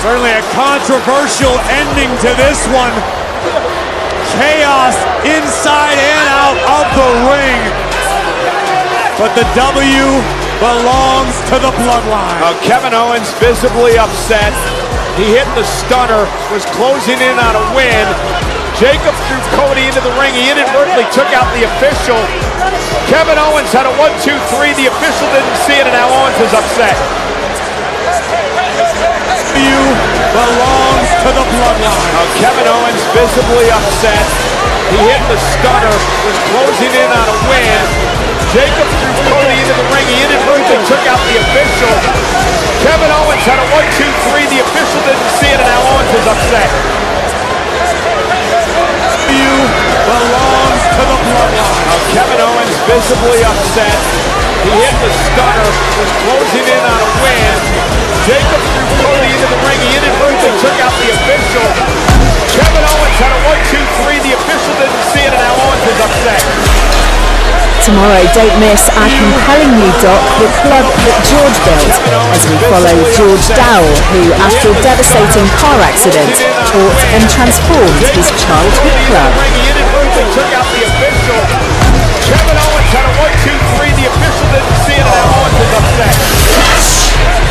Certainly a controversial ending to this one. Chaos inside and out of the ring. But the W belongs to the Bloodline. Kevin Owens visibly upset. He hit the stunner, was closing in on a win. Jacob threw Cody into the ring. He inadvertently took out the official. Kevin Owens had a 1-2-3. The official didn't see it, and now Owens is upset. W belongs to the Bloodline. Kevin Owens visibly upset. He hit the stunner, was closing in on a win. Jacob threw Cody into the ring. He inadvertently took out the official. Kevin Owens had a 1-2-3. The official didn't see it, and now Owens is upset. Belongs to the Bloodline. Kevin Owens visibly upset. He hit the stunner, was closing in on a win. Jacob threw Cody into the ring. He inadvertently took out the official. Kevin Owens had a 1-2-3. The official didn't see it, and now Owens is upset. Tomorrow, don't miss our compelling new doc, The Club That George Built, as we follow George Dowell, who, after a devastating car accident, taught and transformed his childhood club. He inadvertently took out the official. Kevin Owens had a 1-2-3. The official didn't see it, and now Owens is upset.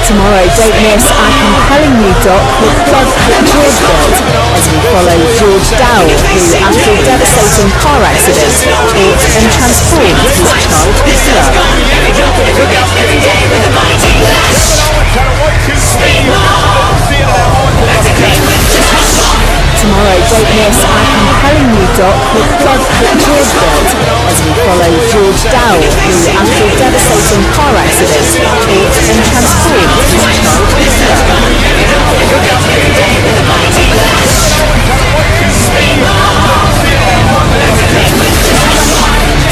Tomorrow, don't miss our compelling new doc, The Club That George Built, as we follow George Dowell, who, after a devastating car accident, taught and transformed his childhood club. Tomorrow, don't miss our compelling new doc, The Club That George Built, as we follow George Dowell, who, after a devastating car accident, taught and transformed his childhood club.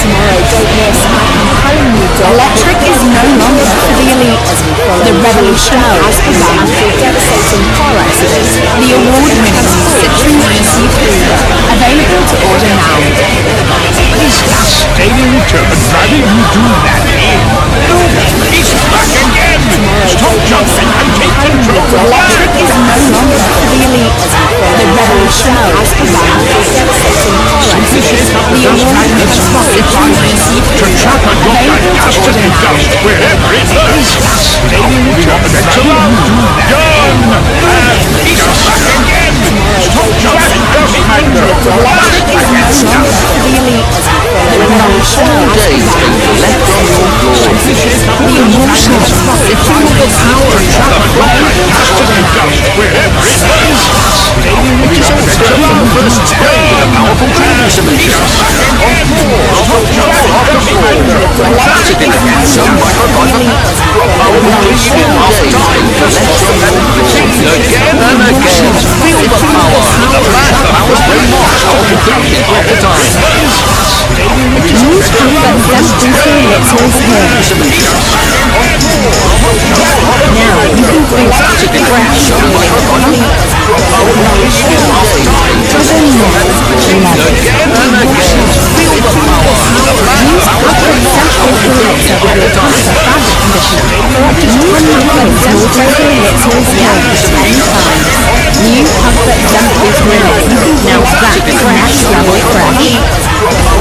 Tomorrow, don't miss our compelling new doc, Electric is no longer for the elite, as we follow the revolution has begun after a devastating car accident. The award-winning Citroen C3, available to order now. Is that stadium turbo driving you do that? No, it's back again! Stop jumping and take control! Electric is no longer for the elite, as we follow the revolution has begun after a devastating car accident. The award-winning Citroen C3, available to order now. Wherever it is, stadium turbo driving you do that? Done! It's back again! Stop jumping and take control! Electric is no longer for the elite, as we follow the revolution has begun. The emotional profit from the power wherever it is, stadium which is also the first spray with a powerful transmission. On 4 of the Saturday again, some microphone power completion after time. Again and again, feel the power. The blast of power spray marks power completion after time. News Comfort Zest Elixir is here. Now you can bring Saturday crash some microphone power completion after time. Again and again, feel the power. The blast of power spray marks power completion after time. New Comfort Zest Relic. Now back to crash level crash. Again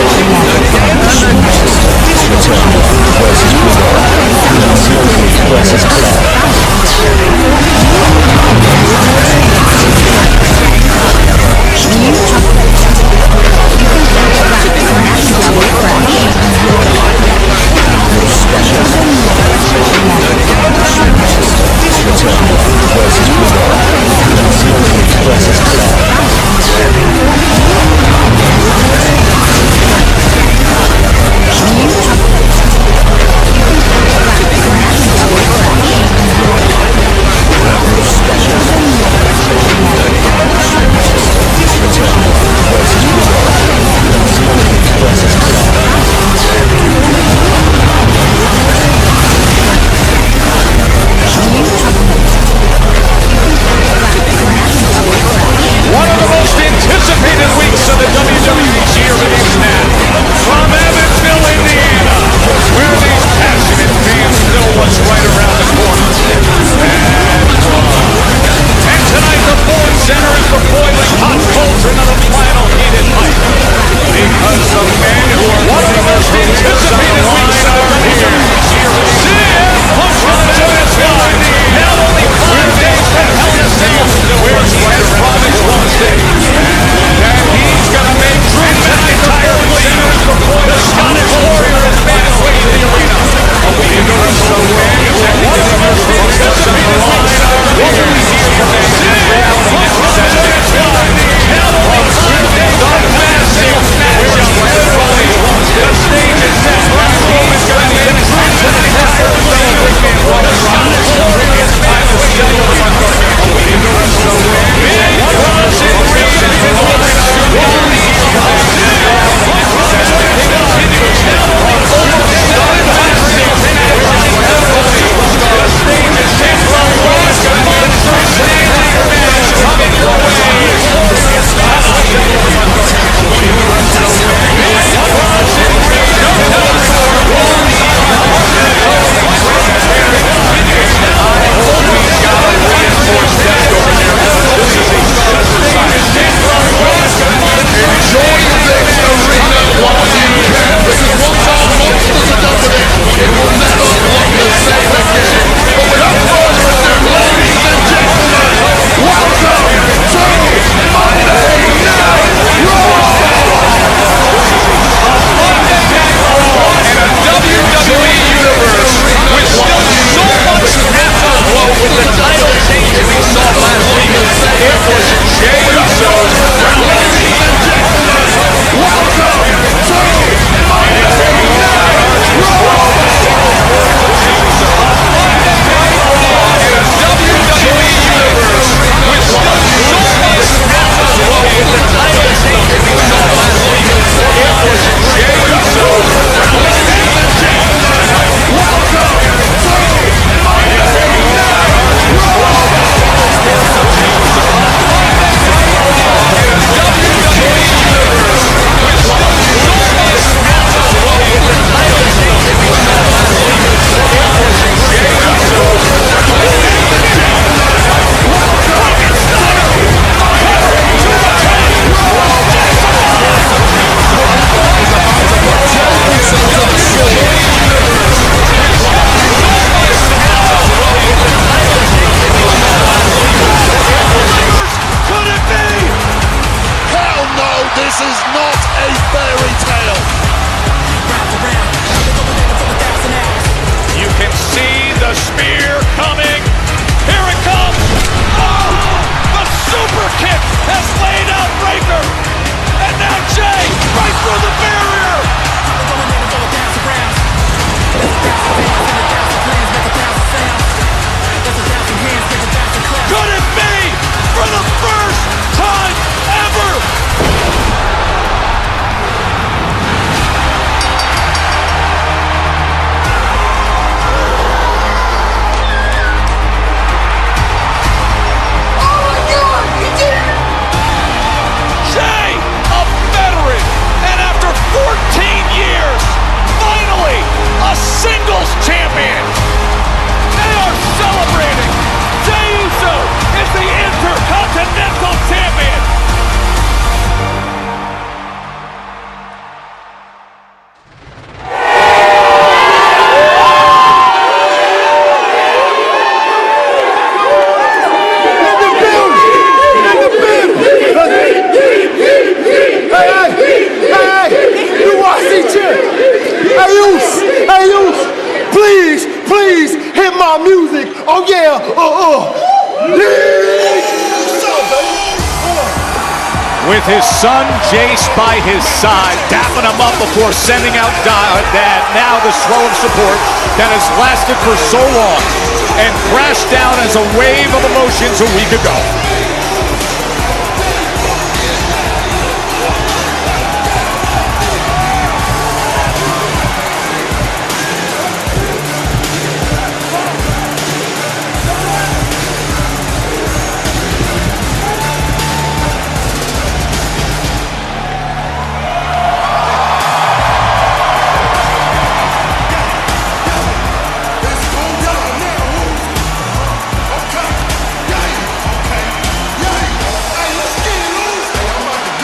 and again, this versus Please hit my music. Oh yeah. With his son Jace by his side, dapping him up before sending out Dad. Now the swell of support that has lasted for so long and crashed down as a wave of emotions a week ago. Hey,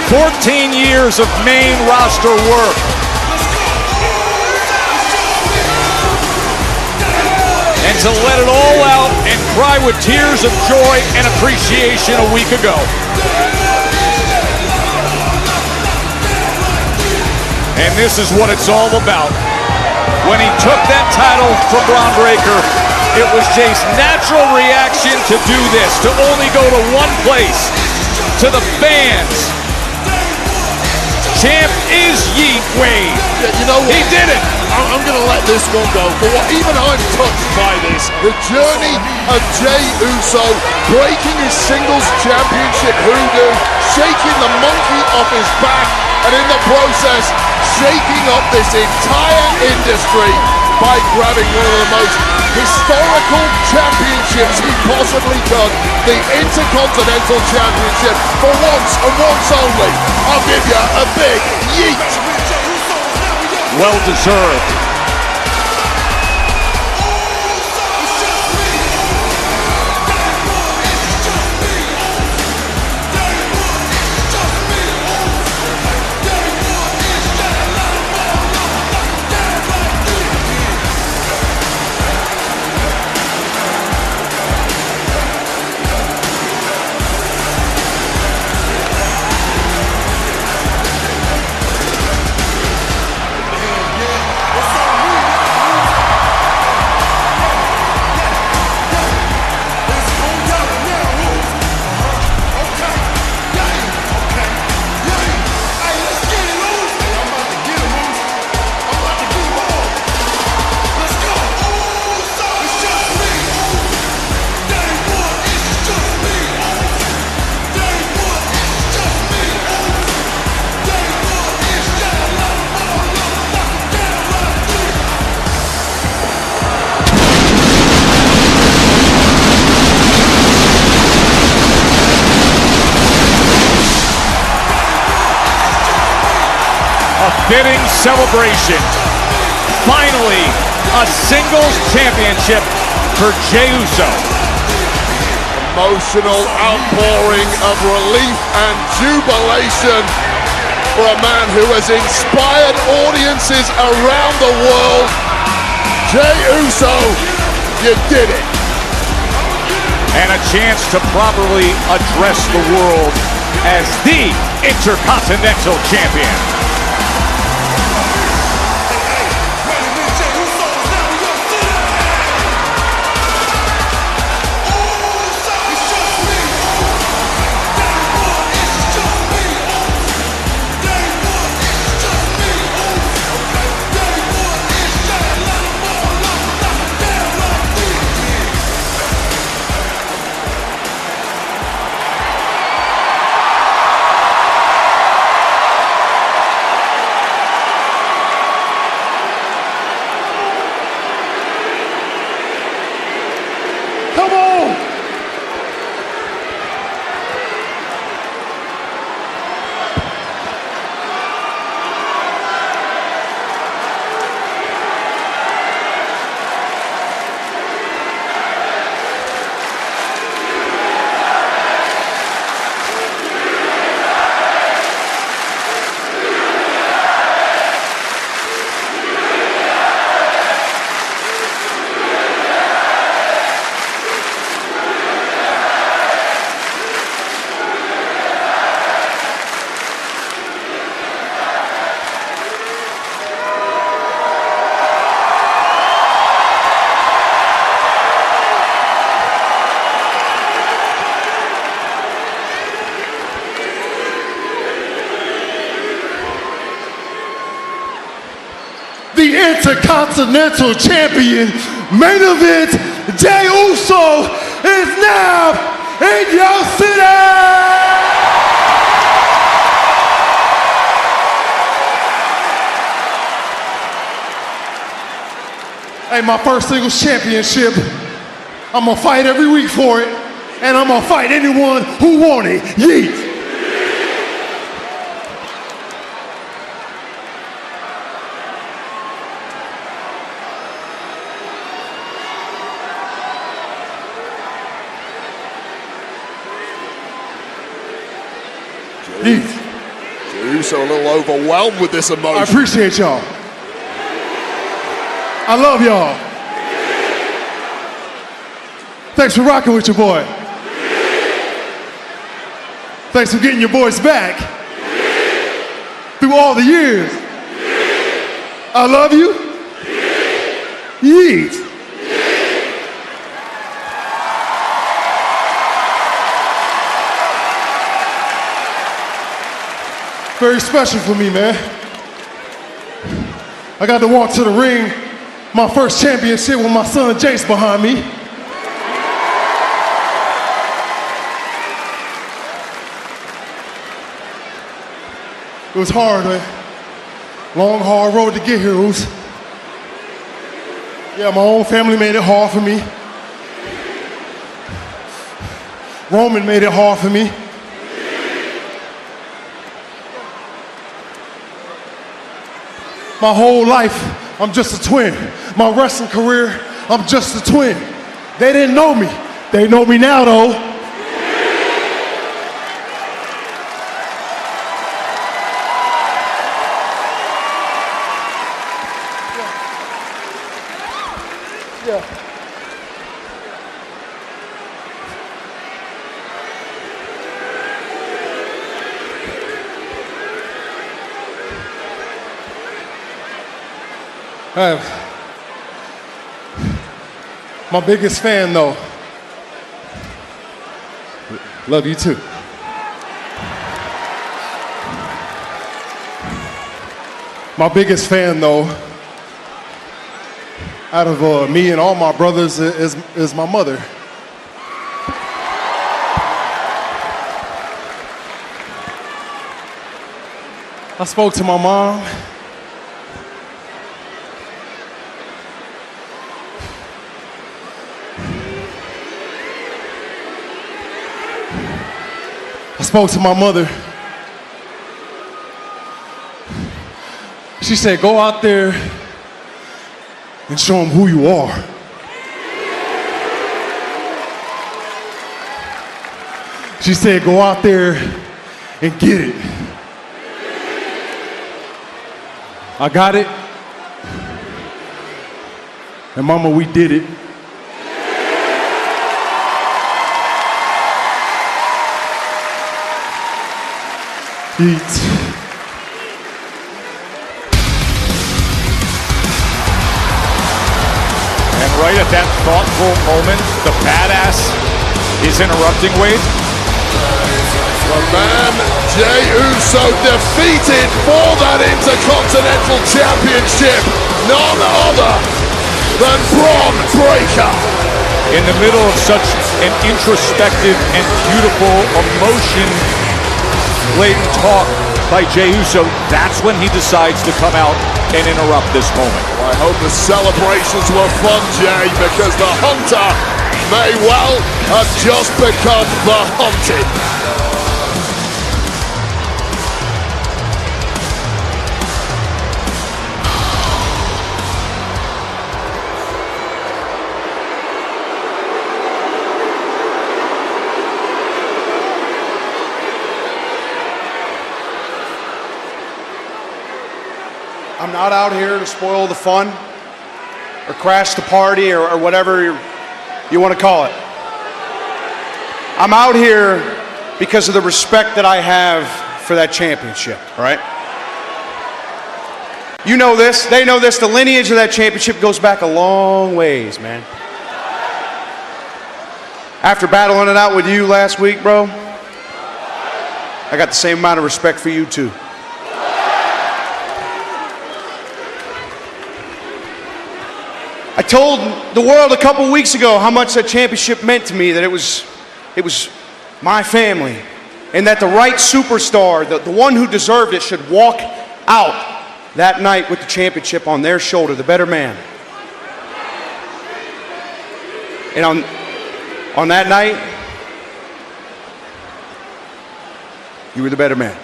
14 years of main roster work. And to let it all out and cry with tears of joy and appreciation a week ago. And this is what it's all about. When he took that title from Bron Breakker, it was Jay's natural reaction to do this, to only go to one place, to the fans. Champ is Yeet Wade. Yeah, you know what? He did it. I'm going to let this one go. For what even I'm touched by this, the journey of Jey Uso breaking his singles championship hoodoo, shaking the monkey off his back, and in the process, shaking up this entire industry by grabbing one of the most historical championships he possibly could, the Intercontinental Championship, for once and once only. I'll give you a big yeet. Well deserved. Fitting celebration. Finally, a singles championship for Jey Uso. Emotional outpouring of relief and jubilation for a man who has inspired audiences around the world. Jey Uso, you did it. And a chance to properly address the world as the Intercontinental Champion. the Intercontinental Champion, main event, Jey Uso is now in your city! Hey, my first singles championship. I'm gonna fight every week for it, and I'm gonna fight anyone who want it. Yeet! Jey Uso a little overwhelmed with this emotion. I appreciate y'all. I love y'all. Thanks for rocking with your boy. Thanks for getting your voice back through all the years. I love you. Yeet. Very special for me, man. I got to walk to the ring, my first championship with my son Jace behind me. It was hard, man. Long, hard road to get here, Oos. Yeah, my own family made it hard for me. Roman made it hard for me. My whole life, I'm just a twin. My wrestling career, I'm just a twin. They didn't know me. They know me now, though. My biggest fan, though. Love you too. My biggest fan, though, out of me and all my brothers is my mother. I spoke to my mom. I spoke to my mother. She said, go out there and show them who you are. She said, go out there and get it. I got it. And Mama, we did it. Eat. And right at that thoughtful moment, the badass is interrupting Wade. The man, Jey Uso, defeated for that Intercontinental Championship, none other than Bron Breakker. In the middle of such an introspective and beautiful emotion-laden talk by Jey Uso, that's when he decides to come out and interrupt this moment. I hope the celebrations were fun, Jey, because the hunter may well have just become the hunted. I'm not out here to spoil the fun or crash the party or whatever you want to call it. I'm out here because of the respect that I have for that championship, all right? You know this, they know this, the lineage of that championship goes back a long ways, man. After battling it out with you last week, bro, I got the same amount of respect for you too. I told the world a couple weeks ago how much that championship meant to me, that it was my family, and that the right superstar, the one who deserved it, should walk out that night with the championship on their shoulder, the better man. And on that night, you were the better man.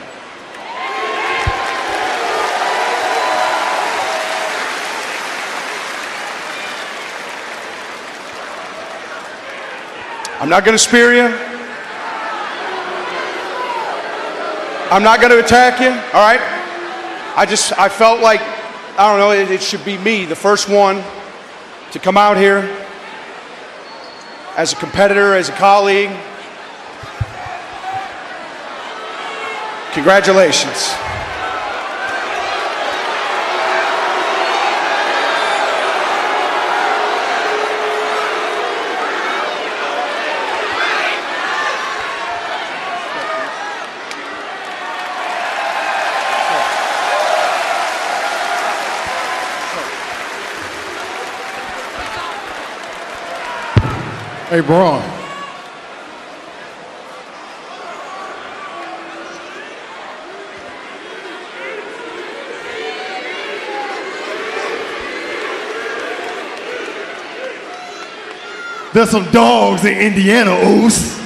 I'm not going to spear you. I'm not going to attack you, all right? I felt like, I don't know, it should be me, the first one to come out here as a competitor, as a colleague. Congratulations. Hey, Braun. There's some dogs in Indiana, Oos.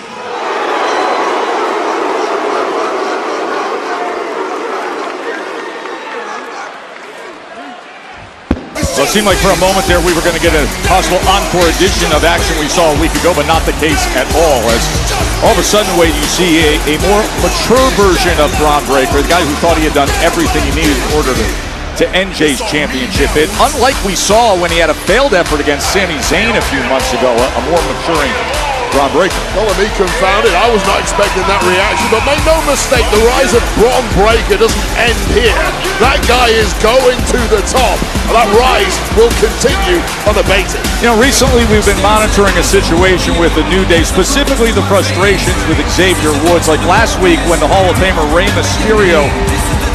Well, it seemed like for a moment there we were going to get a possible encore edition of action we saw a week ago, but not the case at all. As all of a sudden, Wade, you see a more mature version of Bron Breakker, the guy who thought he had done everything he needed in order to end Jay's championship. It, unlike we saw when he had a failed effort against Sami Zayn a few months ago, a more maturing Bron Breakker. Colin, me confounded. I was not expecting that reaction, but make no mistake, the rise of Bron Breakker doesn't end here. That guy is going to the top, and that rise will continue unabated. You know, recently we've been monitoring a situation with the New Day, specifically the frustrations with Xavier Woods. Like last week when the Hall of Famer Rey Mysterio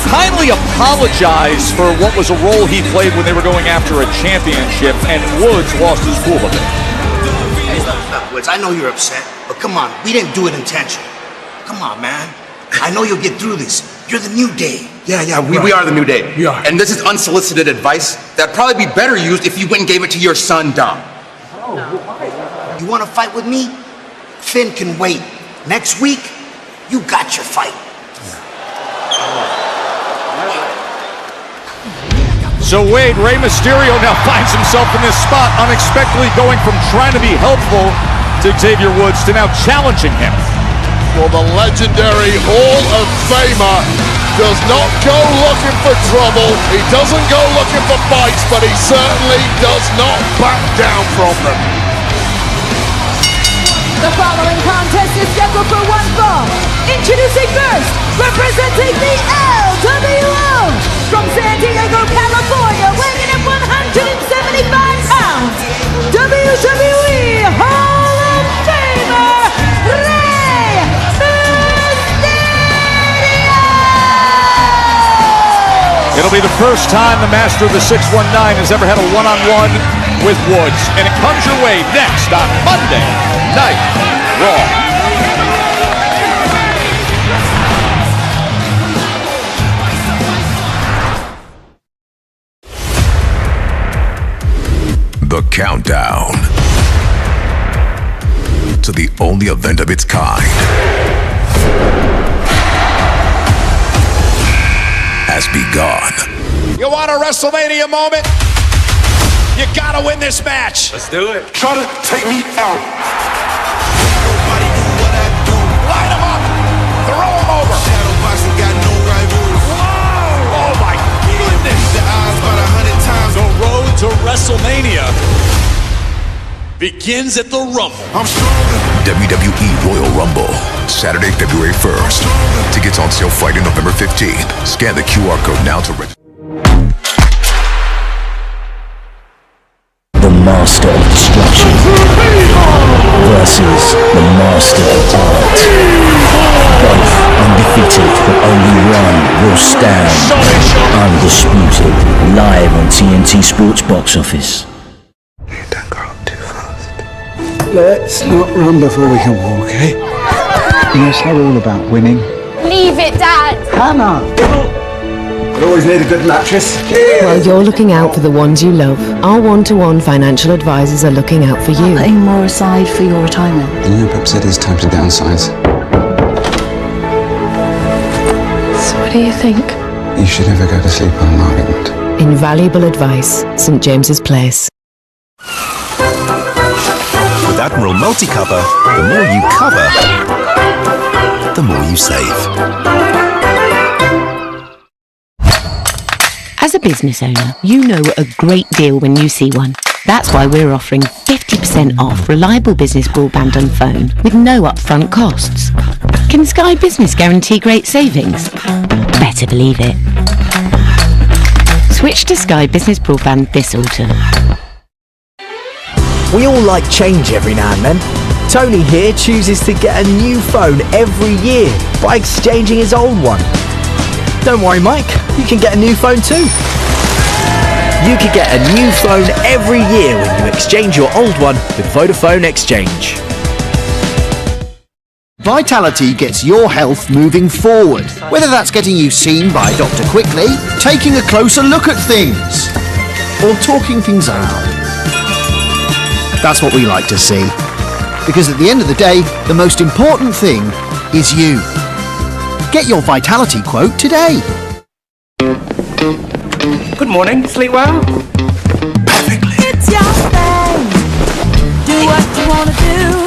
kindly apologized for what was a role he played when they were going after a championship, and Woods lost his cool a bit. Hey, look, Woods, I know you're upset, but come on, we didn't do it intentionally. Come on, man. I know you'll get through this. You're the New Day. Yeah, we are the New Day. We are. And this is unsolicited advice that'd probably be better used if you went and gave it to your son, Dom. You want to fight with me? Finn can wait. Next week, you got your fight. So Wade, Rey Mysterio now finds himself in this spot, unexpectedly going from trying to be helpful to Xavier Woods to now challenging him. Well, the legendary Hall of Famer does not go looking for trouble. He doesn't go looking for fights, but he certainly does not back down from them. The following contest is scheduled for one fall. Introducing first, representing the LWO, from San Diego, California, weighing in at 175 pounds, WWE Hall of Famer, Rey Mysterio! It'll be the first time the master of the 619 has ever had a one-on-one with Woods. And it comes your way next on Monday Night Raw. The countdown to the only event of its kind has begun. You want a WrestleMania moment? You gotta win this match. Let's do it. Try to take me out. Line him up. Throw him over. Whoa! Oh my goodness. The road to WrestleMania begins at the Rumble. I'm stronger. WWE Royal Rumble, Saturday, February 1st. Tickets on sale Friday, November 15th. Scan the QR code now to register. The Master of Destruction versus the Master of Art. Both undefeated, but only one will stand undisputed. Live on TNT Sports Box Office. Let's not run before we can walk, eh? You know, it's not all about winning. Leave it, Dad. Hannah! You always need a good mattress. While you're looking out for the ones you love, our one-to-one financial advisors are looking out for you. Putting more aside for your retirement. The new Pep said it's time to downsize. So what do you think? You should never go to sleep on an argument. Invaluable advice, St James's Place. With Admiral Multi-Cover, the more you cover, the more you save. As a business owner, you know a great deal when you see one. That's why we're offering 50% off reliable business broadband and phone with no upfront costs. Can Sky Business guarantee great savings? Better believe it. Switch to Sky Business Broadband this autumn. We all like change every now and then. Tony here chooses to get a new phone every year by exchanging his old one. Don't worry, Mike, you can get a new phone too. You could get a new phone every year when you exchange your old one with Vodafone Exchange. Vitality gets your health moving forward, whether that's getting you seen by a doctor quickly, taking a closer look at things, or talking things out. That's what we like to see, because at the end of the day, the most important thing is you. Get your Vitality quote today. Good morning, sleep well? It's your thing. Do what you wanna do.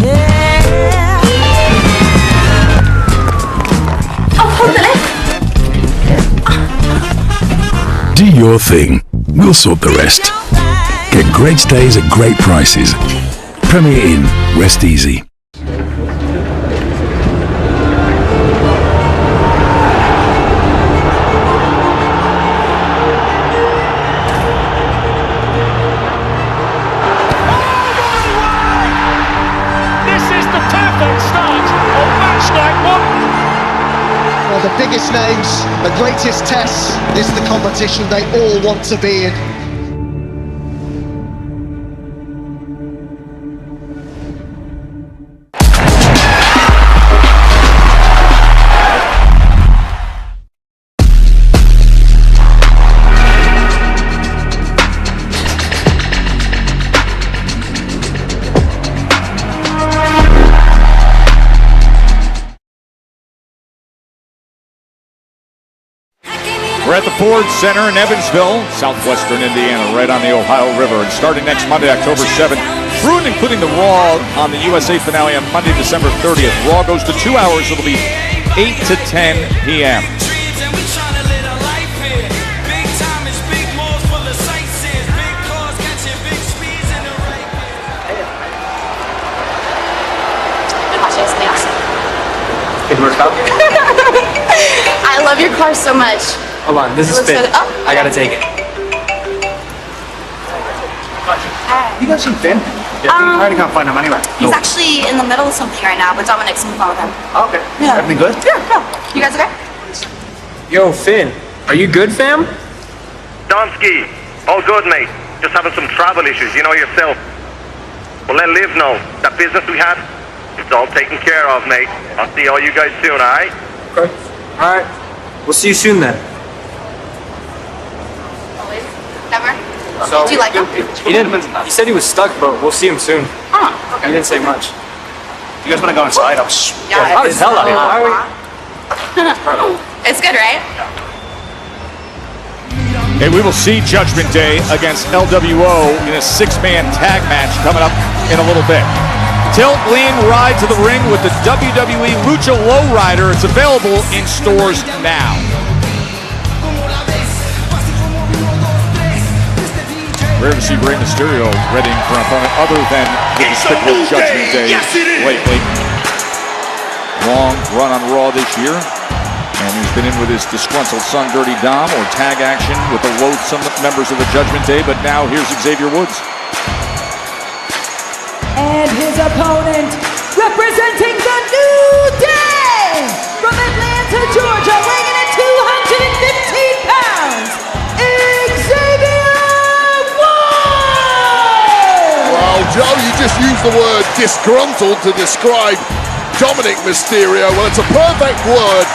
Yeah. Oh, hold it. Do your thing. We'll sort the rest. Get great stays at great prices. Premier Inn. Rest easy. The biggest names, the greatest tests, this is the competition they all want to be in. We're at the Ford Center in Evansville, southwestern Indiana, right on the Ohio River. And starting next Monday, October 7th, through and including the Raw on the USA finale on Monday, December 30th. Raw goes to 2 hours. It'll be 8 to 10 p.m. I love your car so much. Hold on, this is Looks Finn. good. Oh, I gotta take it. You guys seen Finn? Yeah, I already can't find him anywhere. He's actually in the middle of something right now, but Dominic's on the phone with him. Oh, okay. Yeah. Everything good? Yeah, no. You guys okay? Yo, Finn. Are you good, fam? Donski, all good, mate. Just having some travel issues, you know yourself. Well, let Liv know that business we had, it's all taken care of, mate. I'll see all you guys soon, alright? Okay. Alright. We'll see you soon then. Always. Never? So, Do you like him? He didn't. He said he was stuck, but we'll see him soon. Oh, okay. He didn't say much. You guys want to go inside? I'm Yeah, hot as hell out here. Why are we? It's good, right? Hey, we will see Judgment Day against LWO in a six-man tag match coming up in a little bit. Tilt, lean, ride to the ring with the WWE Lucha Lowrider. It's available in stores now. Rare to see Rey Mysterio readying for an opponent other than the despicable Judgment Day lately. Long run on Raw this year. And he's been in with his disgruntled son, Dirty Dom, or tag action with the loathsome members of the Judgment Day. But now here's Xavier Woods. And his opponent, representing the New Day from Atlanta, Georgia, weighing in at 215 pounds, disgruntled to describe Dominic Mysterio. Well, it's a perfect word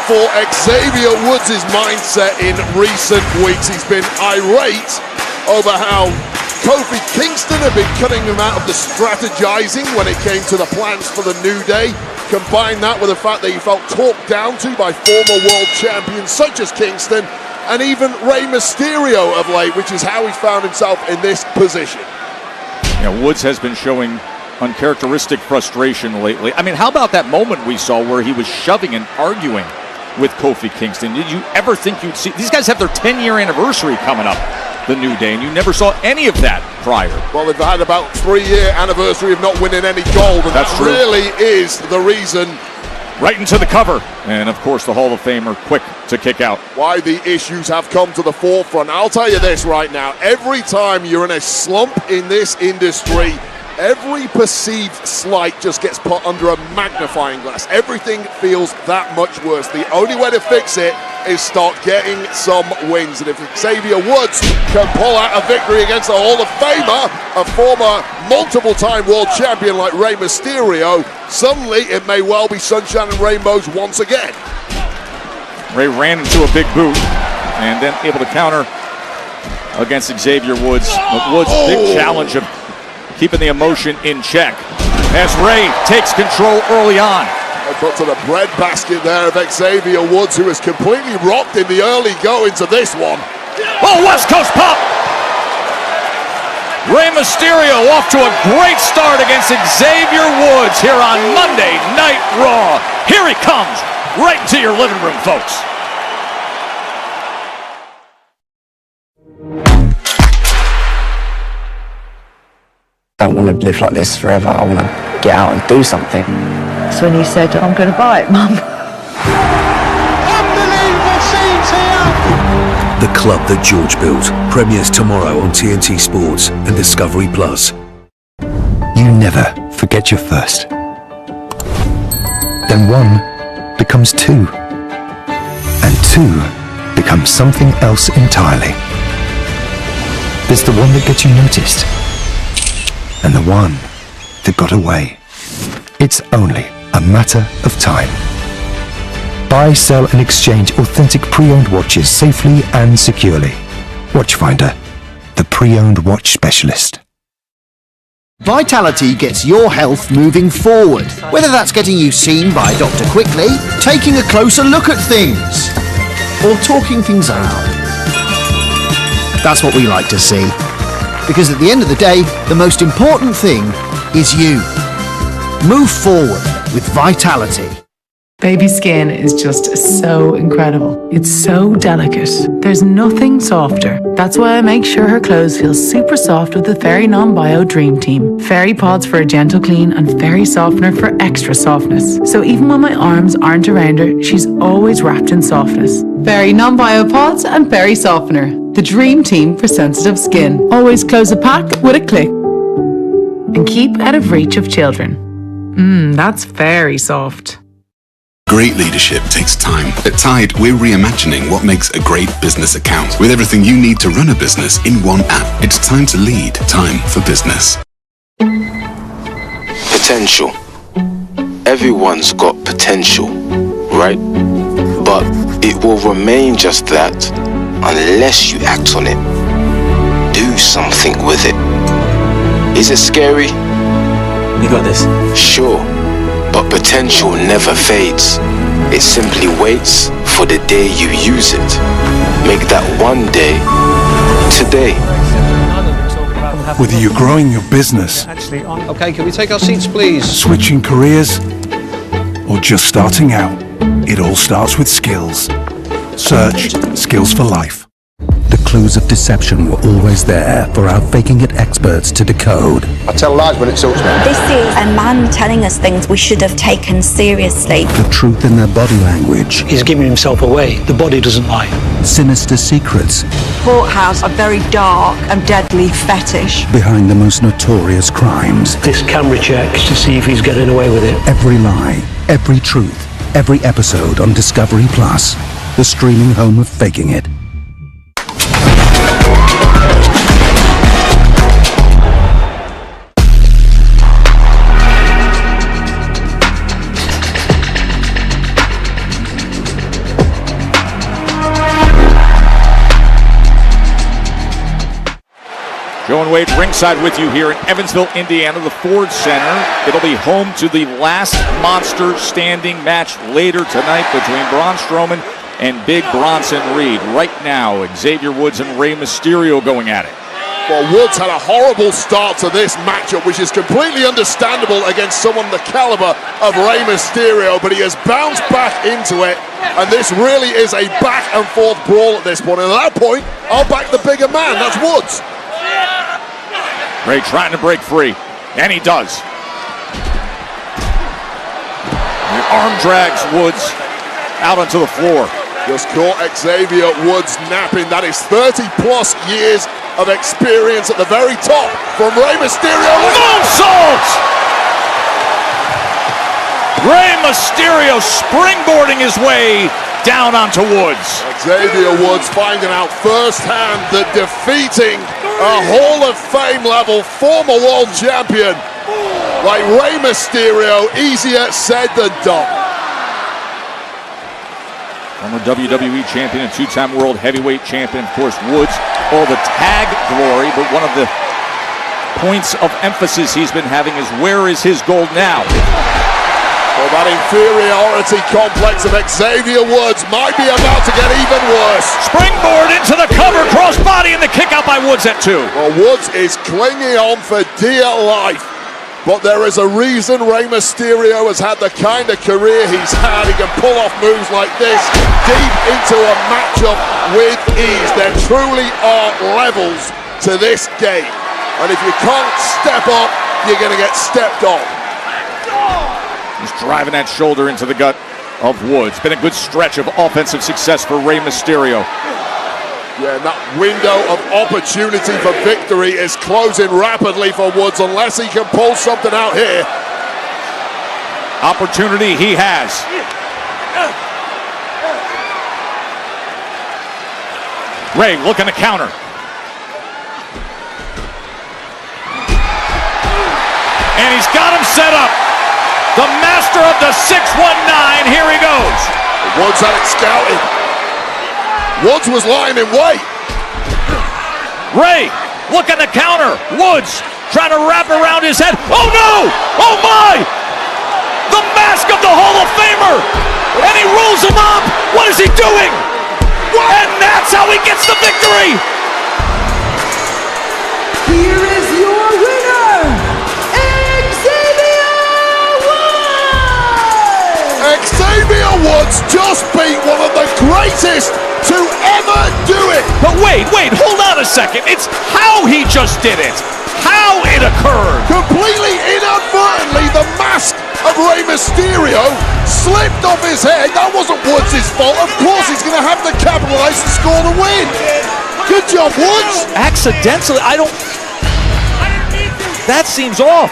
for Xavier Woods' mindset in recent weeks. He's been irate over how Kofi Kingston had been cutting him out of the strategizing when it came to the plans for the New Day. Combine that with the fact that he felt talked down to by former world champions such as Kingston and even Rey Mysterio of late, which is how he found himself in this position. Yeah, Woods has been showing uncharacteristic frustration lately. I mean, how about that moment we saw where he was shoving and arguing with Kofi Kingston? Did you ever think you'd see? These guys have their 10-year anniversary coming up, the New Day, and you never saw any of that prior. Well, they've had about 3-year anniversary of not winning any gold, and That's that true. really is the reason. Right into the cover. And, of course, the Hall of Famer quick to kick out. Why the issues have come to the forefront. I'll tell you this right now. Every time you're in a slump in this industry, every perceived slight just gets put under a magnifying glass. Everything feels that much worse. The only way to fix it is start getting some wins. And if Xavier Woods can pull out a victory against a Hall of Famer, a former multiple-time world champion like Rey Mysterio, suddenly it may well be sunshine and rainbows once again. Rey ran into a big boot and then able to counter against Xavier Woods. But Woods' big challenge of keeping the emotion in check as Rey takes control early on. Put to the breadbasket there of Xavier Woods, who is completely rocked in the early goings of this one. Oh, West Coast pop! Rey Mysterio off to a great start against Xavier Woods here on Monday Night Raw. Here he comes, right into your living room, folks. I don't want to live like this forever. I want to get out and do something. That's when you said, I'm going to buy it, Mum. Unbelievable scenes here! The club that George built premieres tomorrow on TNT Sports and Discovery Plus. You never forget your first. Then one becomes two. And two becomes something else entirely. There's the one that gets you noticed. And the one that got away. It's only a matter of time. Buy, sell and exchange authentic pre-owned watches safely and securely. Watchfinder, the pre-owned watch specialist. Vitality gets your health moving forward, whether that's getting you seen by Dr. Quickly, taking a closer look at things, or talking things out. That's what we like to see. Because at the end of the day, the most important thing is you. Move forward with Vitality. Baby skin is just so incredible. It's so delicate. There's nothing softer. That's why I make sure her clothes feel super soft with the Fairy Non-Bio Dream Team. Fairy Pods for a gentle clean and Fairy Softener for extra softness. So even when my arms aren't around her, she's always wrapped in softness. Fairy Non-Bio Pods and Fairy Softener. The Dream Team for sensitive skin. Always close a pack with a click. And keep out of reach of children. That's very soft. Great leadership takes time. At Tide, we're reimagining what makes a great business account with everything you need to run a business in one app. It's time to lead, time for business. Potential. Everyone's got potential, right? But it will remain just that unless you act on it. Do something with it. Is it scary? You got this. Sure, but potential never fades. It simply waits for the day you use it. Make that one day today. Whether you're growing your business, Okay, can we take our seats, please? switching careers, or just starting out, it all starts with skills. Search Skills for Life. The clues of deception were always there for our Faking It experts to decode. I tell lies when it suits me. This is a man telling us things we should have taken seriously. The truth in their body language. He's giving himself away. The body doesn't lie. Sinister secrets Porthouse, a very dark and deadly fetish. behind the most notorious crimes. This camera checks to see if he's getting away with it. Every lie, every truth, every episode on Discovery Plus, the streaming home of Faking It. Joe and Wade ringside with you here in Evansville, Indiana, the Ford Center. It'll be home to the last monster standing match later tonight between Braun Strowman and Big Bronson Reed. Right now, Xavier Woods and Rey Mysterio going at it. Well, Woods had a horrible start to this matchup, which is completely understandable against someone the caliber of Rey Mysterio, but he has bounced back into it, and this really is a back-and-forth brawl at this point. And at that point, I'll back the bigger man. That's Woods. Rey trying to break free, and he does. The arm drags Woods out onto the floor. Just caught Xavier Woods napping. That is 30-plus years of experience at the very top from Rey Mysterio. Moonsault! Rey Mysterio springboarding his way down onto Woods. Xavier Woods finding out firsthand that defeating a Hall of Fame level former world champion like Rey Mysterio, easier said than done. Former WWE champion and two-time world heavyweight champion, of course, Woods, all the tag glory, but one of the points of emphasis he's been having is where is his gold now? Well, that inferiority complex of Xavier Woods might be about to get even worse. Springboard into the cover, crossbody, and the kick out by Woods at 2. Well, Woods is clinging on for dear life. But there is a reason Rey Mysterio has had the kind of career he's had. He can pull off moves like this deep into a matchup with ease. There truly are levels to this game. And if you can't step up, you're going to get stepped on. He's driving that shoulder into the gut of Woods. Been a good stretch of offensive success for Rey Mysterio. Yeah, and that window of opportunity for victory is closing rapidly for Woods unless he can pull something out here. Opportunity he has. Rey looking to counter. And he's got him set up. The master of the 619, here he goes. Woods had it scouted. Woods was lying in wait. Rey, look at the counter. Woods trying to wrap around his head. Oh no! Oh my! The mask of the Hall of Famer! And he rolls him up! What is he doing? And that's how he gets the victory! Here is your winner, Xavier Woods! Xavier Woods just beat one of the greatest to ever do it. But wait, hold on a second. It's how he just did it. How it occurred. Completely inadvertently, the mask of Rey Mysterio slipped off his head. That wasn't Woods' fault. Of course he's going to have to capitalize and score the win. Good job, Woods. Accidentally, that seems off.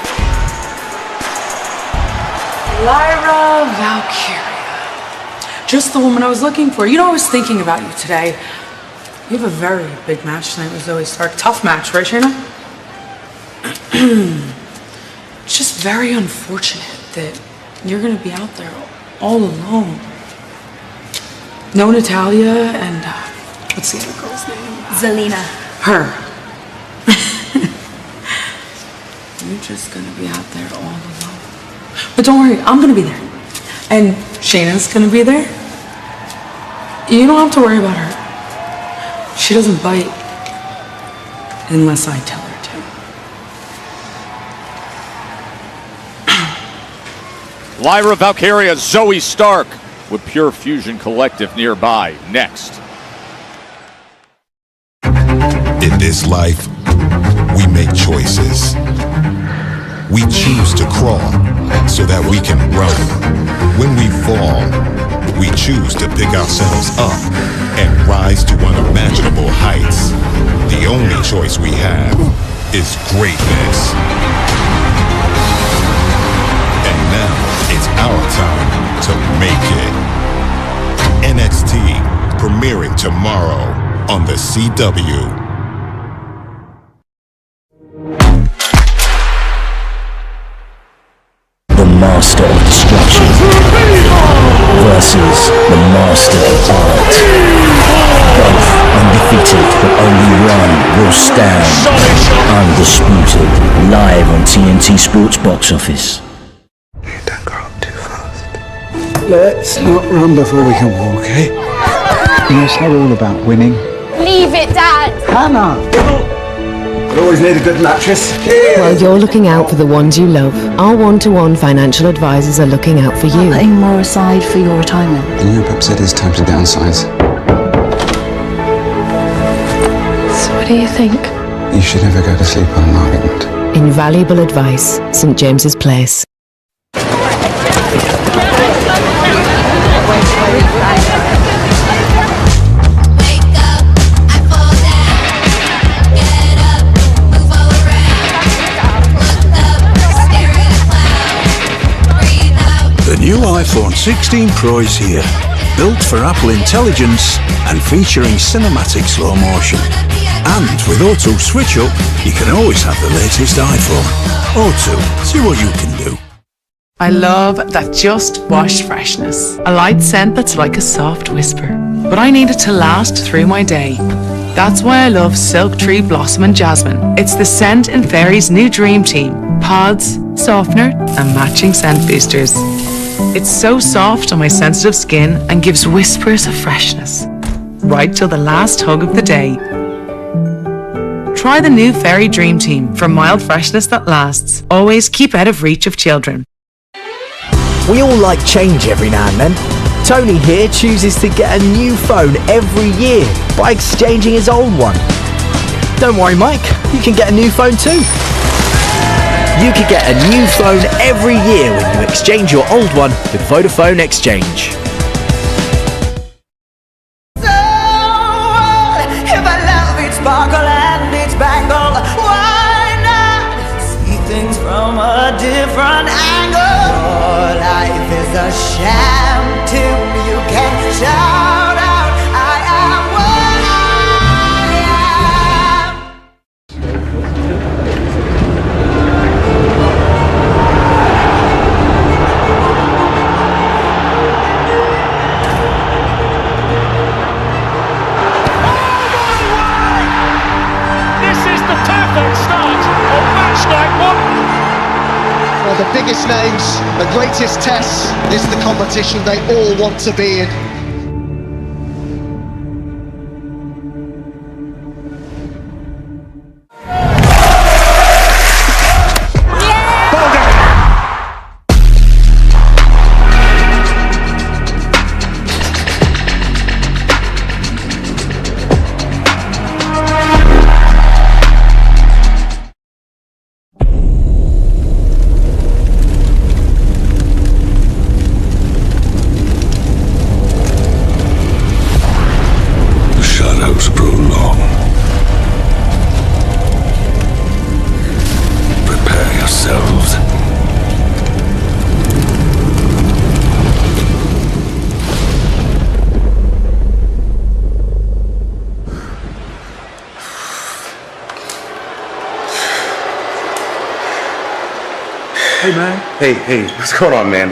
Lyra Valkyria. Just the woman I was looking for. You know, I was thinking about you today. You have a very big match tonight with Zoe Stark. Tough match, right, Shayna? It's just very unfortunate that you're going to be out there all alone. No Natalia and, what's the other girl's name? Zelina. Her. You're just going to be out there all alone. But don't worry, I'm going to be there. And Shayna's going to be there. You don't have to worry about her. She doesn't bite unless I tell her to. Lyra Valkyria, Zoe Stark with Pure Fusion Collective nearby. Next. In this life, we make choices. We choose to crawl so that we can run. When we fall, we choose to pick ourselves up and rise to unimaginable heights. The only choice we have is greatness. And now it's our time to make it. NXT premiering tomorrow on the CW. The Master of Destruction versus the Master of Art. Both undefeated, but only one will stand Undisputed, live on TNT Sports Box Office. Let's not run before we can walk, eh? You know, it's not all about winning. Leave it, Dad! Hannah! You always need a good mattress. While you're looking out for the ones you love, our one-to-one financial advisors are looking out for you. Putting more aside for your retirement. The new Pep said it's time to downsize. So what do you think? You should never go to sleep on an argument. Invaluable advice, St James's Place. The new iPhone 16 Pro is here, built for Apple Intelligence and featuring cinematic slow motion. And with Auto Switch Up, you can always have the latest iPhone. Auto, see what you can do. I love that just washed freshness. A light scent that's like a soft whisper. But I need it to last through my day. That's why I love Silk Tree Blossom and Jasmine. It's the scent in Fairy's new dream team. Pods, softener, and matching scent boosters. It's so soft on my sensitive skin and gives whispers of freshness. Right till the last hug of the day. Try the new Fairy Dream Team for mild freshness that lasts. Always keep out of reach of children. We all like change every now and then. Tony here chooses to get a new phone every year by exchanging his old one. Don't worry, Mike, you can get a new phone too. You could get a new phone every year when you exchange your old one with Vodafone Exchange. If I love it sparkle and it's bangle, why not see things from a different angle? Your life is a sham till you can shout out, I am what I am. This is the perfect start of match night one. Well, the biggest names, the greatest tests, this is the competition they all want to be in. Shadows grow long. Prepare yourselves. Hey, man. Hey, what's going on, man?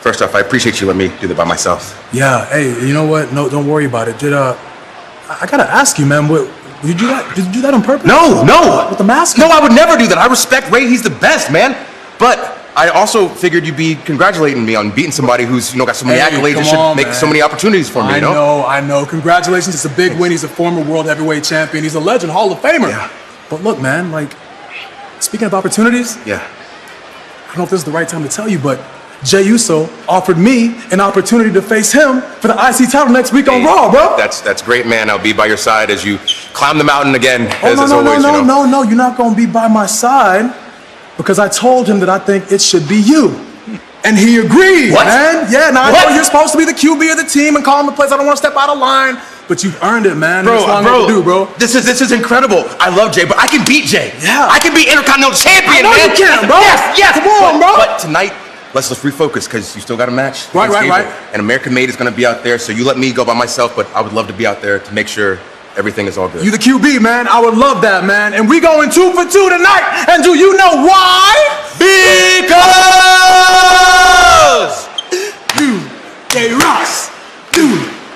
First off, I appreciate you letting me do that by myself. Yeah, hey, you know what? No, don't worry about it. I gotta ask you, man, did you do that? Did you do that on purpose? No! With the mask? No, I would never do that. I respect Ray, he's the best, man. But I also figured you'd be congratulating me on beating somebody who's, got so many accolades and should make so many opportunities for me, I know. Congratulations, it's a big win. He's a former world heavyweight champion. He's a legend, Hall of Famer. Yeah. But look, man, speaking of opportunities, Yeah. I don't know if this is the right time to tell you, but Jey Uso offered me an opportunity to face him for the IC title next week on Raw, bro. That's great, man. I'll be by your side as you climb the mountain again, Oh, as no, always, no, you're not gonna be by my side because I told him that I think it should be you. And he agreed, What? man. Yeah, now I What? know you're supposed to be the QB of the team and call him the plays. I don't want to step out of line, but you've earned it, man. Bro, That's what I'm gonna do, bro. This is incredible. I love Jay, but I can beat Jay. Yeah. I can be Intercontinental Champion, I know man. you can, bro. Yes. Come on, bro. But tonight, let's refocus because you still got a match. Right. And American Made is going to be out there, so you let me go by myself, but I would love to be out there to make sure everything is all good. You the QB, man. I would love that, man. And we going 2 for 2 tonight. And do you know why? Because Jay rocks.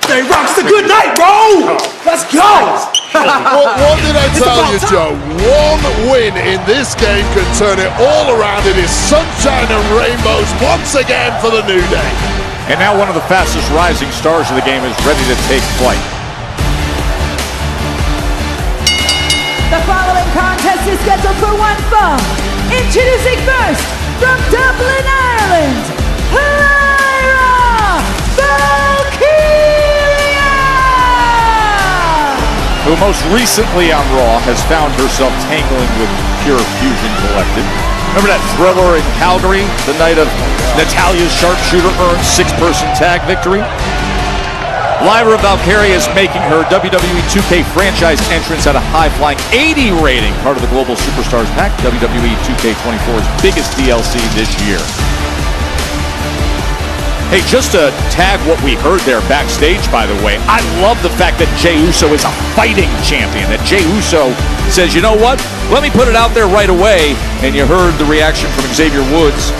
Jay rocks. It's a good night, bro. Let's go. What did I tell you, Joe? One win in this game can turn it all around. It is sunshine and rainbows once again for the New Day. And now one of the fastest rising stars of the game is ready to take flight. The following contest is scheduled for one fall. Introducing first, from Dublin, Ireland, Lyra Valkyria! Who most recently on Raw has found herself tangling with Pure Fusion Collective. Remember that Thriller in Calgary, the night of Natalya's Sharpshooter earned 6-person tag victory? Lyra Valkyria is making her WWE 2K franchise entrance at a high-flying 80 rating, part of the Global Superstars Pack, WWE 2K24's biggest DLC this year. Hey, just to tag what we heard there backstage, by the way, I love the fact that Jey Uso is a fighting champion, that Jey Uso says, you know what, let me put it out there right away, and you heard the reaction from Xavier Woods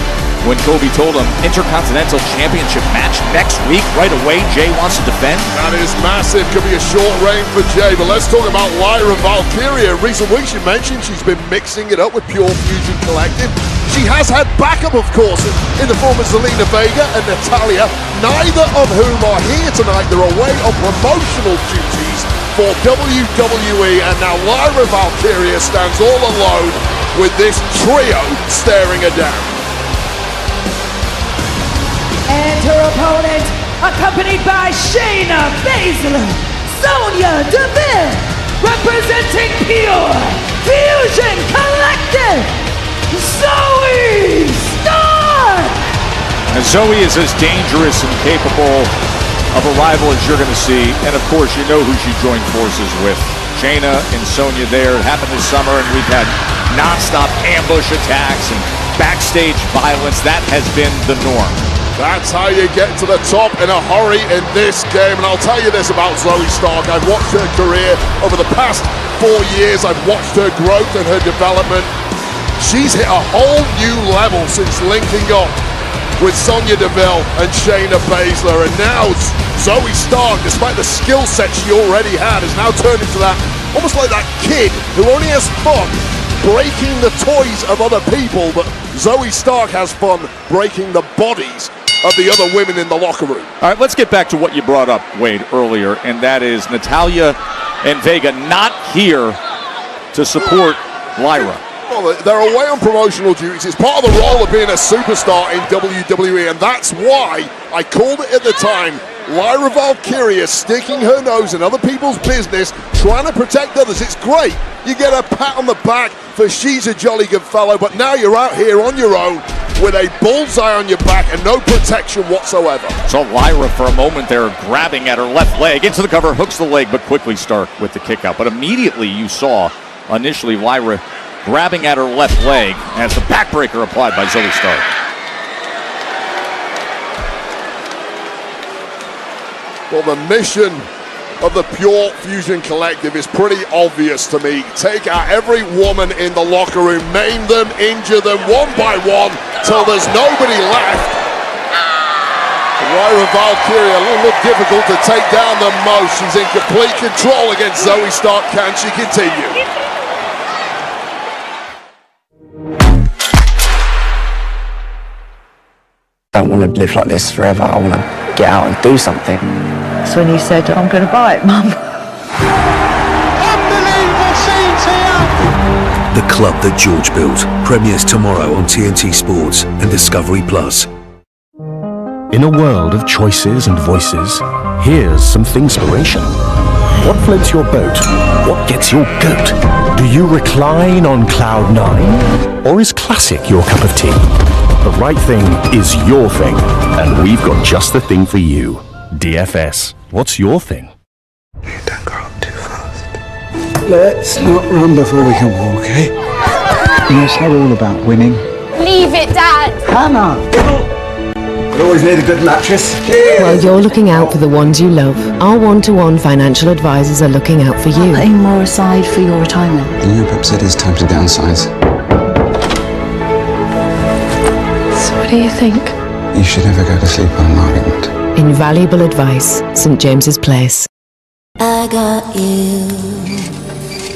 when Kobe told him, Intercontinental Championship match next week, right away, Jey wants to defend. That is massive, could be a short reign for Jey, but let's talk about Lyra Valkyria. In recent weeks, you mentioned she's been mixing it up with Pure Fusion Collective. She has had backup, of course, in the form of Zelina Vega and Natalya, neither of whom are here tonight. They're away on promotional duties for WWE, and now Lyra Valkyria stands all alone with this trio staring her down. And her opponent, accompanied by Shayna Baszler, Sonya Deville, representing Pure Fusion Collective, Zoe Stark! And Zoe is as dangerous and capable of a rival as you're going to see, and of course you know who she joined forces with. Shayna and Sonya there. It happened this summer, and we've had non-stop ambush attacks and backstage violence. That has been the norm. That's how you get to the top in a hurry in this game. And I'll tell you this about Zoe Stark. I've watched her career over the past 4 years. I've watched her growth and her development. She's hit a whole new level since linking up with Sonya Deville and Shayna Baszler. And now Zoe Stark, despite the skill set she already had, has now turned into that, almost like that kid who only has fun breaking the toys of other people, but Zoe Stark has fun breaking the bodies of the other women in the locker room. All right, let's get back to what you brought up, Wade, earlier, and that is Natalya and Vega not here to support Lyra. Well, they're away on promotional duties. It's part of the role of being a superstar in WWE, and that's why I called it at the time, Lyra Valkyria sticking her nose in other people's business, trying to protect others. It's great. You get a pat on the back for she's a jolly good fellow, but now you're out here on your own with a bullseye on your back and no protection whatsoever. So Lyra for a moment there grabbing at her left leg, into the cover, hooks the leg, but quickly Stark with the kick out. But immediately you saw initially Lyra grabbing at her left leg as the backbreaker applied by Zoe Stark. Well, the mission of the Pure Fusion Collective is pretty obvious to me. Take out every woman in the locker room, maim them, injure them one by one till there's nobody left. Lyra Valkyria, a little more difficult to take down than most. She's in complete control against Zoe Stark. Can she continue? I don't want to live like this forever. I want to get out and do something. That's when you said, I'm going to buy it, Mum. Unbelievable scenes here! The club that George built premieres tomorrow on TNT Sports and Discovery Plus. In a world of choices and voices, here's some Thingspiration. What floats your boat? What gets your goat? Do you recline on cloud nine? Or is classic your cup of tea? The right thing is your thing, and we've got just the thing for you. DFS. What's your thing? Don't grow up too fast. Let's not run before we can walk, eh? You know, it's not all about winning. Leave it, Dad! Hannah! You always need a good mattress. While you're looking out for the ones you love, our one-to-one financial advisors are looking out for you. Putting more aside for your retirement. And you perhaps said it's time to downsize. So what do you think? You should never go to sleep on an argument. Invaluable advice, St. James's Place. I got you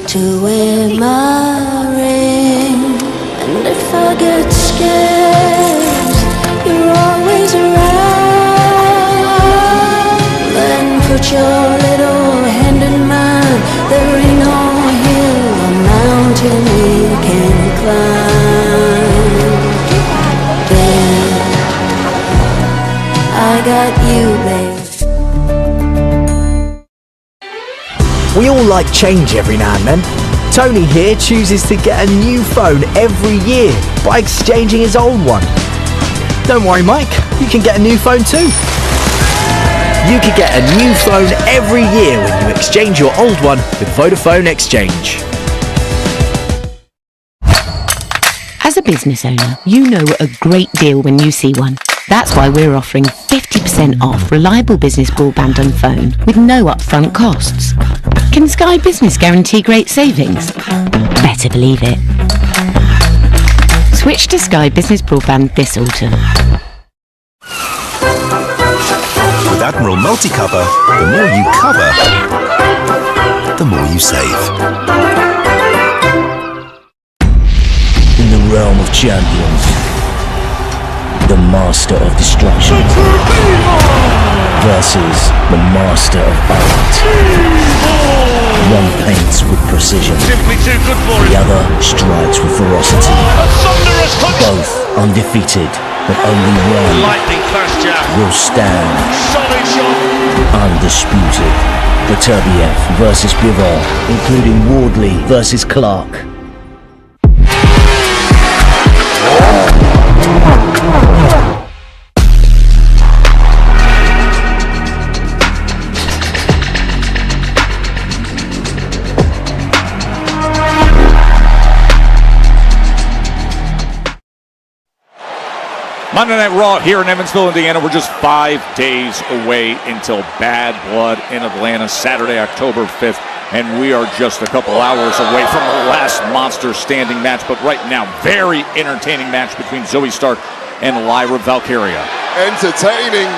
to wear my ring, and if I get scared, you're always around. Then put your little hand in mine. There ain't no hill or mountain we can climb. Babe, I got you, babe. We all like change every now and then. Tony here chooses to get a new phone every year by exchanging his old one. Don't worry, Mike, you can get a new phone too. You could get a new phone every year when you exchange your old one with Vodafone Exchange. As a business owner, you know a great deal when you see one. That's why we're offering 50% off reliable business broadband and phone with no upfront costs. Can Sky Business guarantee great savings? Better believe it. Switch to Sky Business Broadband this autumn. With Admiral Multi-Cover, the more you cover, the more you save. In the realm of champions, the Master of Destruction versus the Master of Art. One paints with precision, Simply too good for the other strikes with ferocity. Both undefeated, but only one Lightning fast jab. will stand Solid shot. undisputed. Beterbiev versus Bivol, including Wardley versus Clark. Monday Night Raw here in Evansville, Indiana. We're just 5 days away until Bad Blood in Atlanta, Saturday, October 5th. And we are just a couple hours away from the last Monster Standing match. But right now, very entertaining match between Zoey Stark and Lyra Valkyria. Entertaining,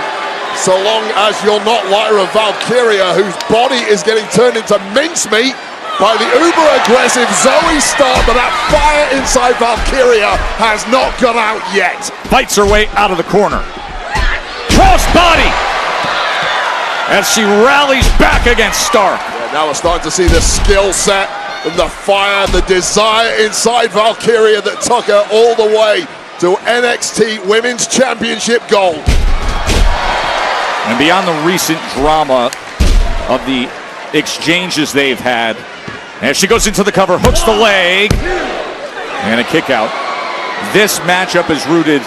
so long as you're not Lyra Valkyria, whose body is getting turned into mincemeat by the uber-aggressive Zoey Stark, but that fire inside Valkyria has not gone out yet. Fights her way out of the corner. Crossbody! As she rallies back against Stark. Yeah, now we're starting to see the skill set and the fire, the desire inside Valkyria that took her all the way to NXT Women's Championship gold. And beyond the recent drama of the exchanges they've had, as she goes into the cover, hooks the leg, and a kick out. This matchup is rooted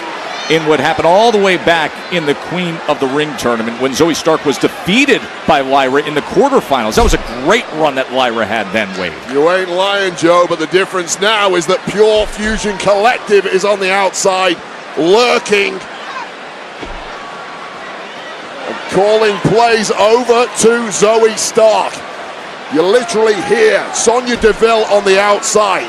in what happened all the way back in the Queen of the Ring tournament when Zoey Stark was defeated by Lyra in the quarterfinals. That was a great run that Lyra had then, Wade. You ain't lying, Joe, but the difference now is that Pure Fusion Collective is on the outside, lurking, and calling plays over to Zoey Stark. You literally hear Sonya Deville on the outside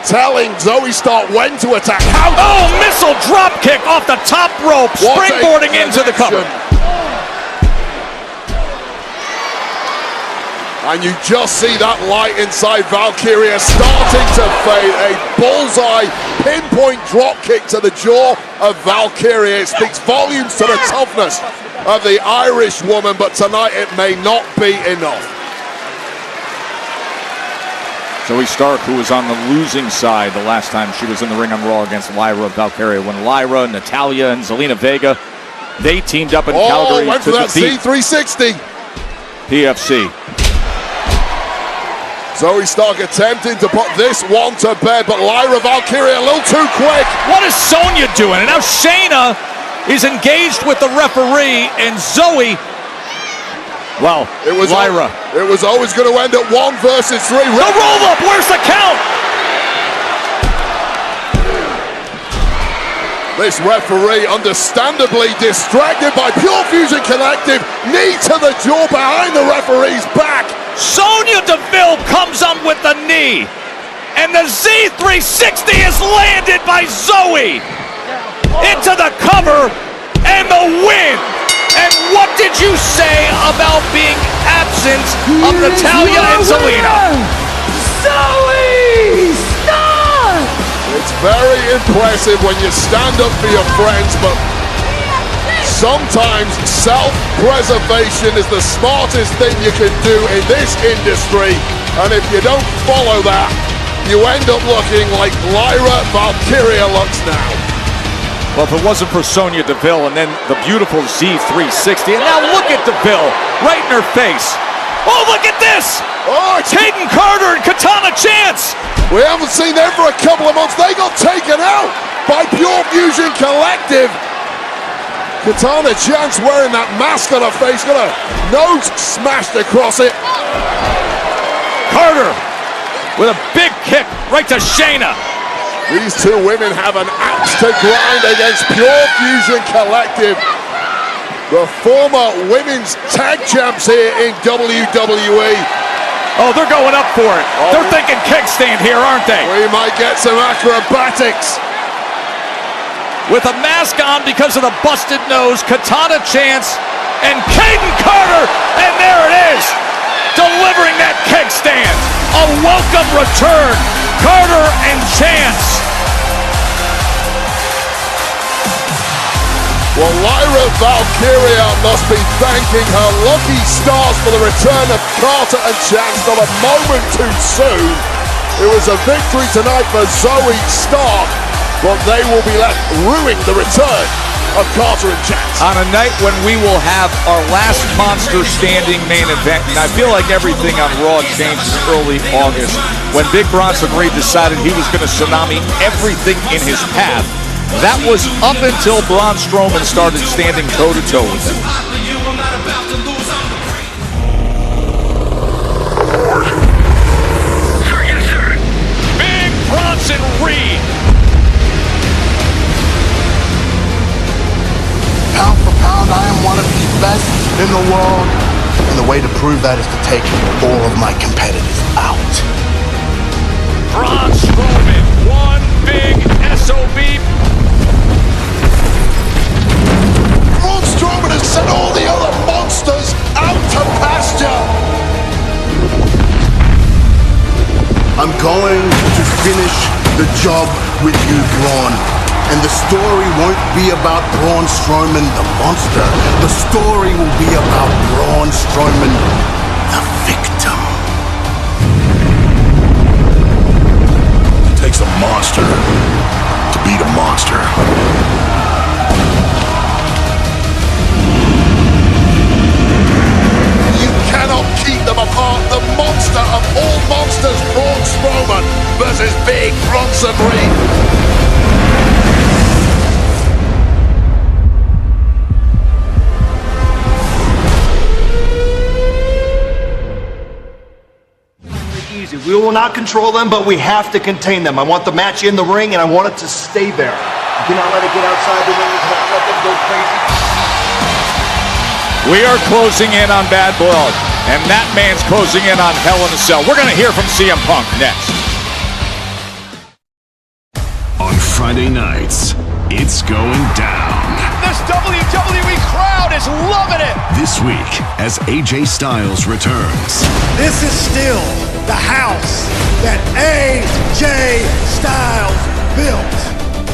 telling Zoey Stark when to attack. Oh, missile drop kick off the top rope, springboarding into the cover. And you just see that light inside Valkyria starting to fade. A bullseye pinpoint drop kick to the jaw of Valkyria. It speaks volumes to the toughness of the Irish woman, but tonight it may not be enough. Zoey Stark, who was on the losing side the last time she was in the ring on Raw against Lyra Valkyria, when Lyra, Natalya, and Zelina Vega, they teamed up in Calgary went to for that defeat C360. PFC. Zoey Stark attempting to put this one to bed, but Lyra Valkyria a little too quick. What is Sonya doing? And now Shayna is engaged with the referee, and Zoey, well, it was Lyra. It was always going to end at 1 versus 3. The roll up, where's the count? This referee understandably distracted by Pure Fusion Collective. Knee to the jaw behind the referee's back. Sonya Deville comes up with the knee. And the Z360 is landed by Zoey. Into the cover and the win. And what did you say about being absent of Natalya and Zelina? Zoe Stark! It's very impressive when you stand up for your friends, but sometimes self-preservation is the smartest thing you can do in this industry, and if you don't follow that, you end up looking like Lyra Valkyria looks now. Well, if it wasn't for Sonya Deville and then the beautiful Z360, and now look at Deville right in her face. Oh, look at this! Oh, it's Hayden Carter and Katana Chance! We haven't seen them for a couple of months. They got taken out by Pure Fusion Collective. Katana Chance wearing that mask on her face, got a nose smashed across it. Carter with a big kick right to Shayna. These two women have an axe to grind against Pure Fusion Collective, the former women's tag champs here in WWE. Oh, they're going up for it. They're thinking kickstand here, aren't they? We might get some acrobatics. With a mask on because of the busted nose, Katana Chance and Hayden Carter, and there it is, delivering that kickstand. A welcome return, Carter and Chance. Well, Lyra Valkyria must be thanking her lucky stars for the return of Carter and Chance, not a moment too soon. It was a victory tonight for Zoe Stark, but they will be left ruining the return of Carter and Chance. On a night when we will have our last Monster Standing main event, and I feel like everything on Raw changed in early August when Big Bronson Reed decided he was going to tsunami everything in his path. That was up until Braun Strowman started standing toe-to-toe with him. Big Bronson Reed. Pound for pound, I am one of the best in the world. And the way to prove that is to take all of my competitors out. Braun Strowman, one big SOB. Braun Strowman has sent all the other monsters out to pasture. I'm going to finish the job with you, Braun. And the story won't be about Braun Strowman, the monster. The story will be about Braun Strowman, the victim. It takes a monster to beat a monster. You cannot keep them apart. The monster of all monsters, Braun Strowman versus Big Bronson Reed. We will not control them, but we have to contain them. I want the match in the ring, and I want it to stay there. You cannot let it get outside the ring. You cannot let them go crazy. We are closing in on Bad Blood, and that man's closing in on Hell in a Cell. We're going to hear from CM Punk next. On Friday nights, it's going down. This WWE crowd is loving it. This week, as AJ Styles returns. This is still the house that AJ Styles built.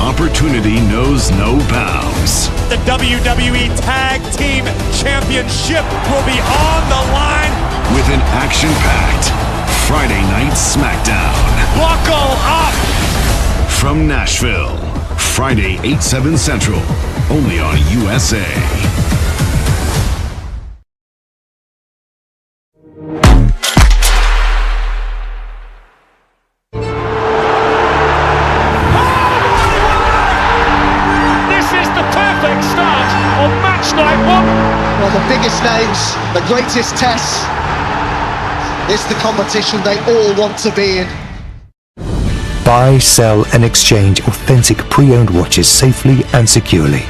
Opportunity knows no bounds. The WWE Tag Team Championship will be on the line. With an action-packed Friday Night SmackDown. Buckle up! From Nashville, Friday, 8/7 Central, only on USA. Well, the biggest names, the greatest tests. It's the competition they all want to be in. Buy, sell and exchange authentic pre-owned watches safely and securely.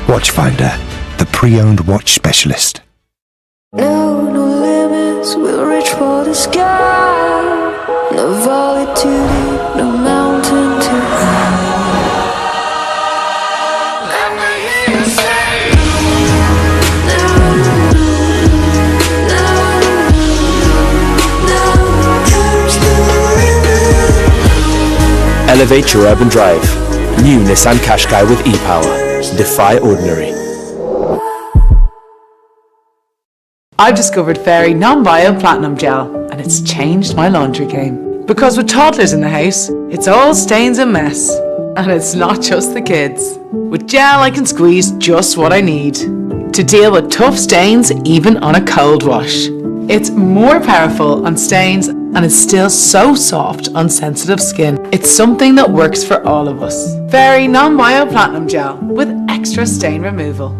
Watchfinder, the pre-owned watch specialist. No limits, we'll reach for the sky. No valley too deep, no mountain too high. Let me hear you say, Elevate your urban drive. New Nissan Qashqai with e-Power. Defy ordinary. I've discovered Fairy Non-Bio Platinum Gel, and it's changed my laundry game. Because with toddlers in the house, it's all stains and mess. And it's not just the kids. With gel, I can squeeze just what I need to deal with tough stains even on a cold wash. It's more powerful on stains and it's still so soft on sensitive skin. It's something that works for all of us. Fairy Non-Bio Platinum Gel with extra stain removal.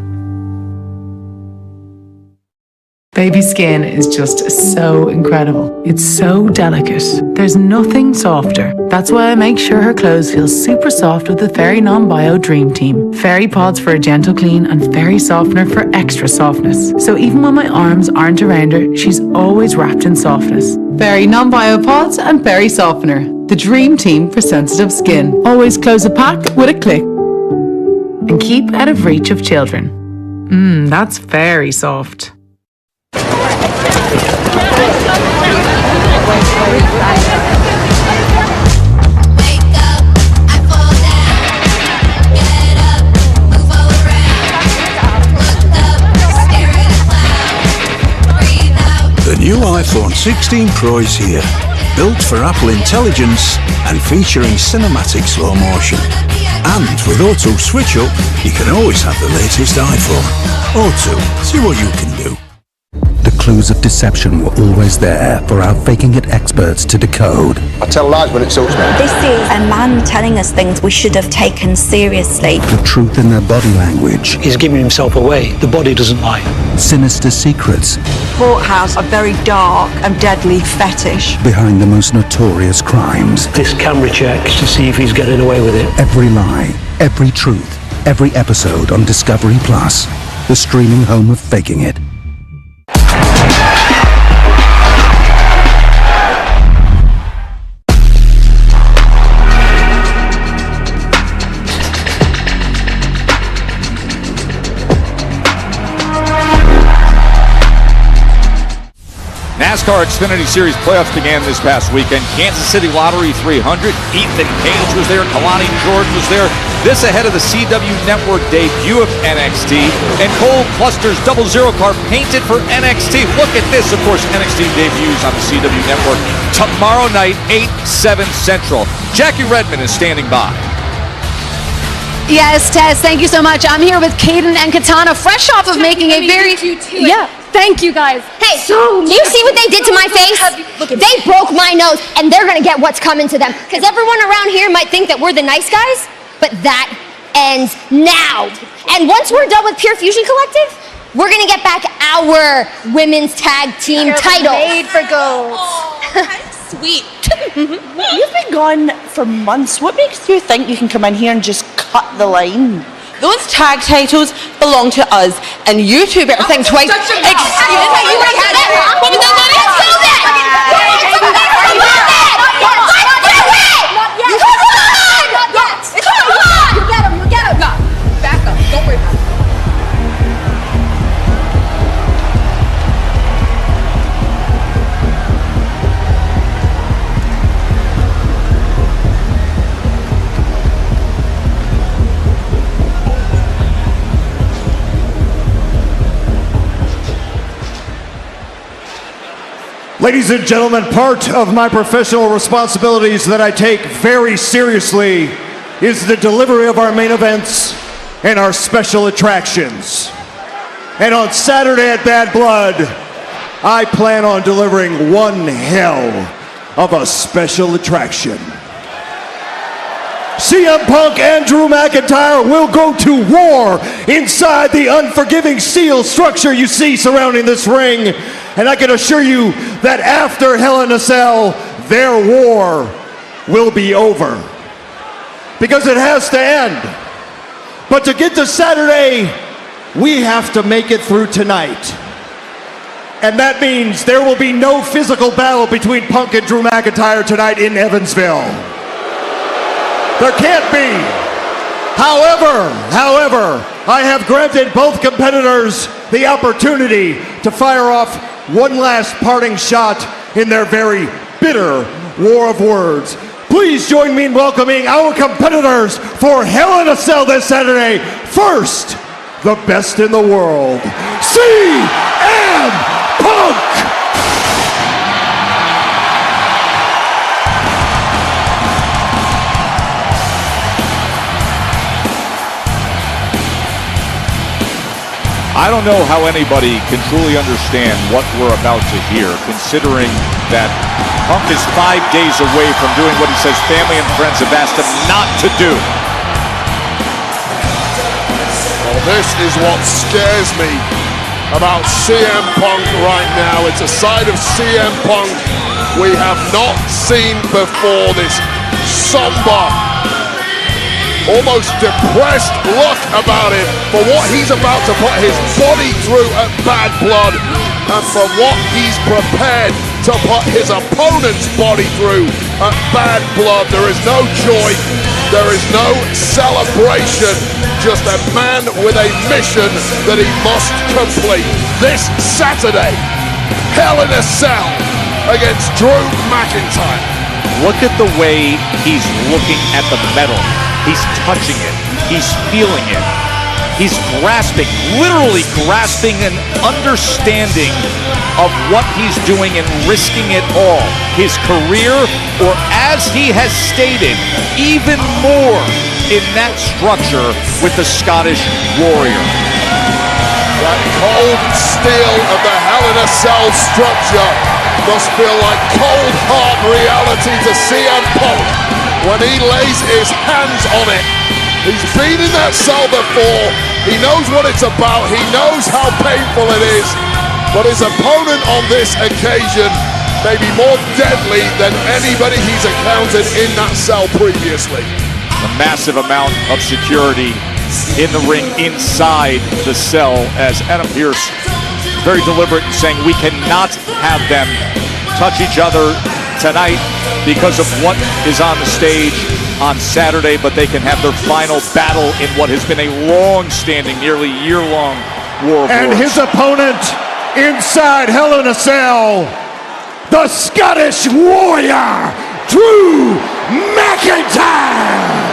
Baby skin is just so incredible. It's so delicate. There's nothing softer. That's why I make sure her clothes feel super soft with the Fairy Non-Bio Dream Team. Fairy Pods for a gentle clean and Fairy Softener for extra softness. So even when my arms aren't around her, she's always wrapped in softness. Fairy Non-Bio Pods and Fairy Softener. The Dream Team for sensitive skin. Always close a pack with a click. And keep out of reach of children. That's very soft. The new iPhone 16 Pro is here, built for Apple Intelligence and featuring cinematic slow motion. And with O2 Switch Up, you can always have the latest iPhone. O2, see what you can do. The clues of deception were always there for our faking it experts to decode. I tell lies when it suits me. This is a man telling us things we should have taken seriously. The truth in their body language. He's giving himself away. The body doesn't lie. Sinister secrets. Sport has a very dark and deadly fetish. Behind the most notorious crimes. This camera checks to see if he's getting away with it. Every lie, every truth, every episode on Discovery Plus. The streaming home of Faking It. NASCAR Xfinity Series playoffs began this past weekend. Kansas City Lottery 300. Ethan Page was there. Kalani Jordan was there. This ahead of the CW Network debut of NXT. And Cole Cluster's 00 car painted for NXT. Look at this. Of course, NXT debuts on the CW Network tomorrow night, 8/7 Central. Jackie Redmond is standing by. Yes, Tess, thank you so much. I'm here with Kaden and Katana, fresh off of making a very... Yeah. Thank you guys. Hey, do you see what they did to my face? They broke my nose, and they're gonna get what's coming to them. Because everyone around here might think that we're the nice guys, but that ends now. And once we're done with Pure Fusion Collective, we're gonna get back our women's tag team title. Made for gold. Sweet. You've been gone for months. What makes you think you can come in here and just cut the line? Those tag titles belong to us, and you two better think twice. Excuse me, you already had it. What was that? You get him. No, back up. Don't worry about it. Ladies and gentlemen, part of my professional responsibilities that I take very seriously is the delivery of our main events and our special attractions. And on Saturday at Bad Blood, I plan on delivering one hell of a special attraction. CM Punk and Drew McIntyre will go to war inside the unforgiving steel structure you see surrounding this ring. And I can assure you that after Hell in a Cell, their war will be over. Because it has to end. But to get to Saturday, we have to make it through tonight. And that means there will be no physical battle between Punk and Drew McIntyre tonight in Evansville. There can't be. However, I have granted both competitors the opportunity to fire off one last parting shot in their very bitter war of words. please join me in welcoming our competitors for Hell in a Cell this Saturday. First, the best in the world, CM Punk! I don't know how anybody can truly understand what we're about to hear, considering that Punk is 5 days away from doing what he says family and friends have asked him not to do. Well, this is what scares me about CM Punk right now. It's a side of CM Punk we have not seen before. This somber, almost depressed look about him for what he's about to put his body through at Bad Blood, and for what he's prepared to put his opponent's body through at Bad Blood. There is no joy, there is no celebration, just a man with a mission that he must complete. This Saturday, Hell in a Cell against Drew McIntyre. Look at the way he's looking at the metal. He's touching it. He's feeling it. He's grasping, literally grasping an understanding of what he's doing and risking it all. His career, or as he has stated, even more in that structure with the Scottish Warrior. That cold steel of the Hell in a Cell structure must feel like cold hard reality to CM Punk when he lays his hands on it. He's been in that cell before. He knows what it's about. He knows how painful it is. But his opponent on this occasion may be more deadly than anybody he's encountered in that cell previously. A massive amount of security in the ring inside the cell, as Adam Pearce very deliberate in saying we cannot have them touch each other tonight because of what is on the stage on Saturday, but they can have their final battle in what has been a long-standing, nearly year-long war of And words. his opponent inside Hell in a Cell, the Scottish Warrior, Drew McIntyre!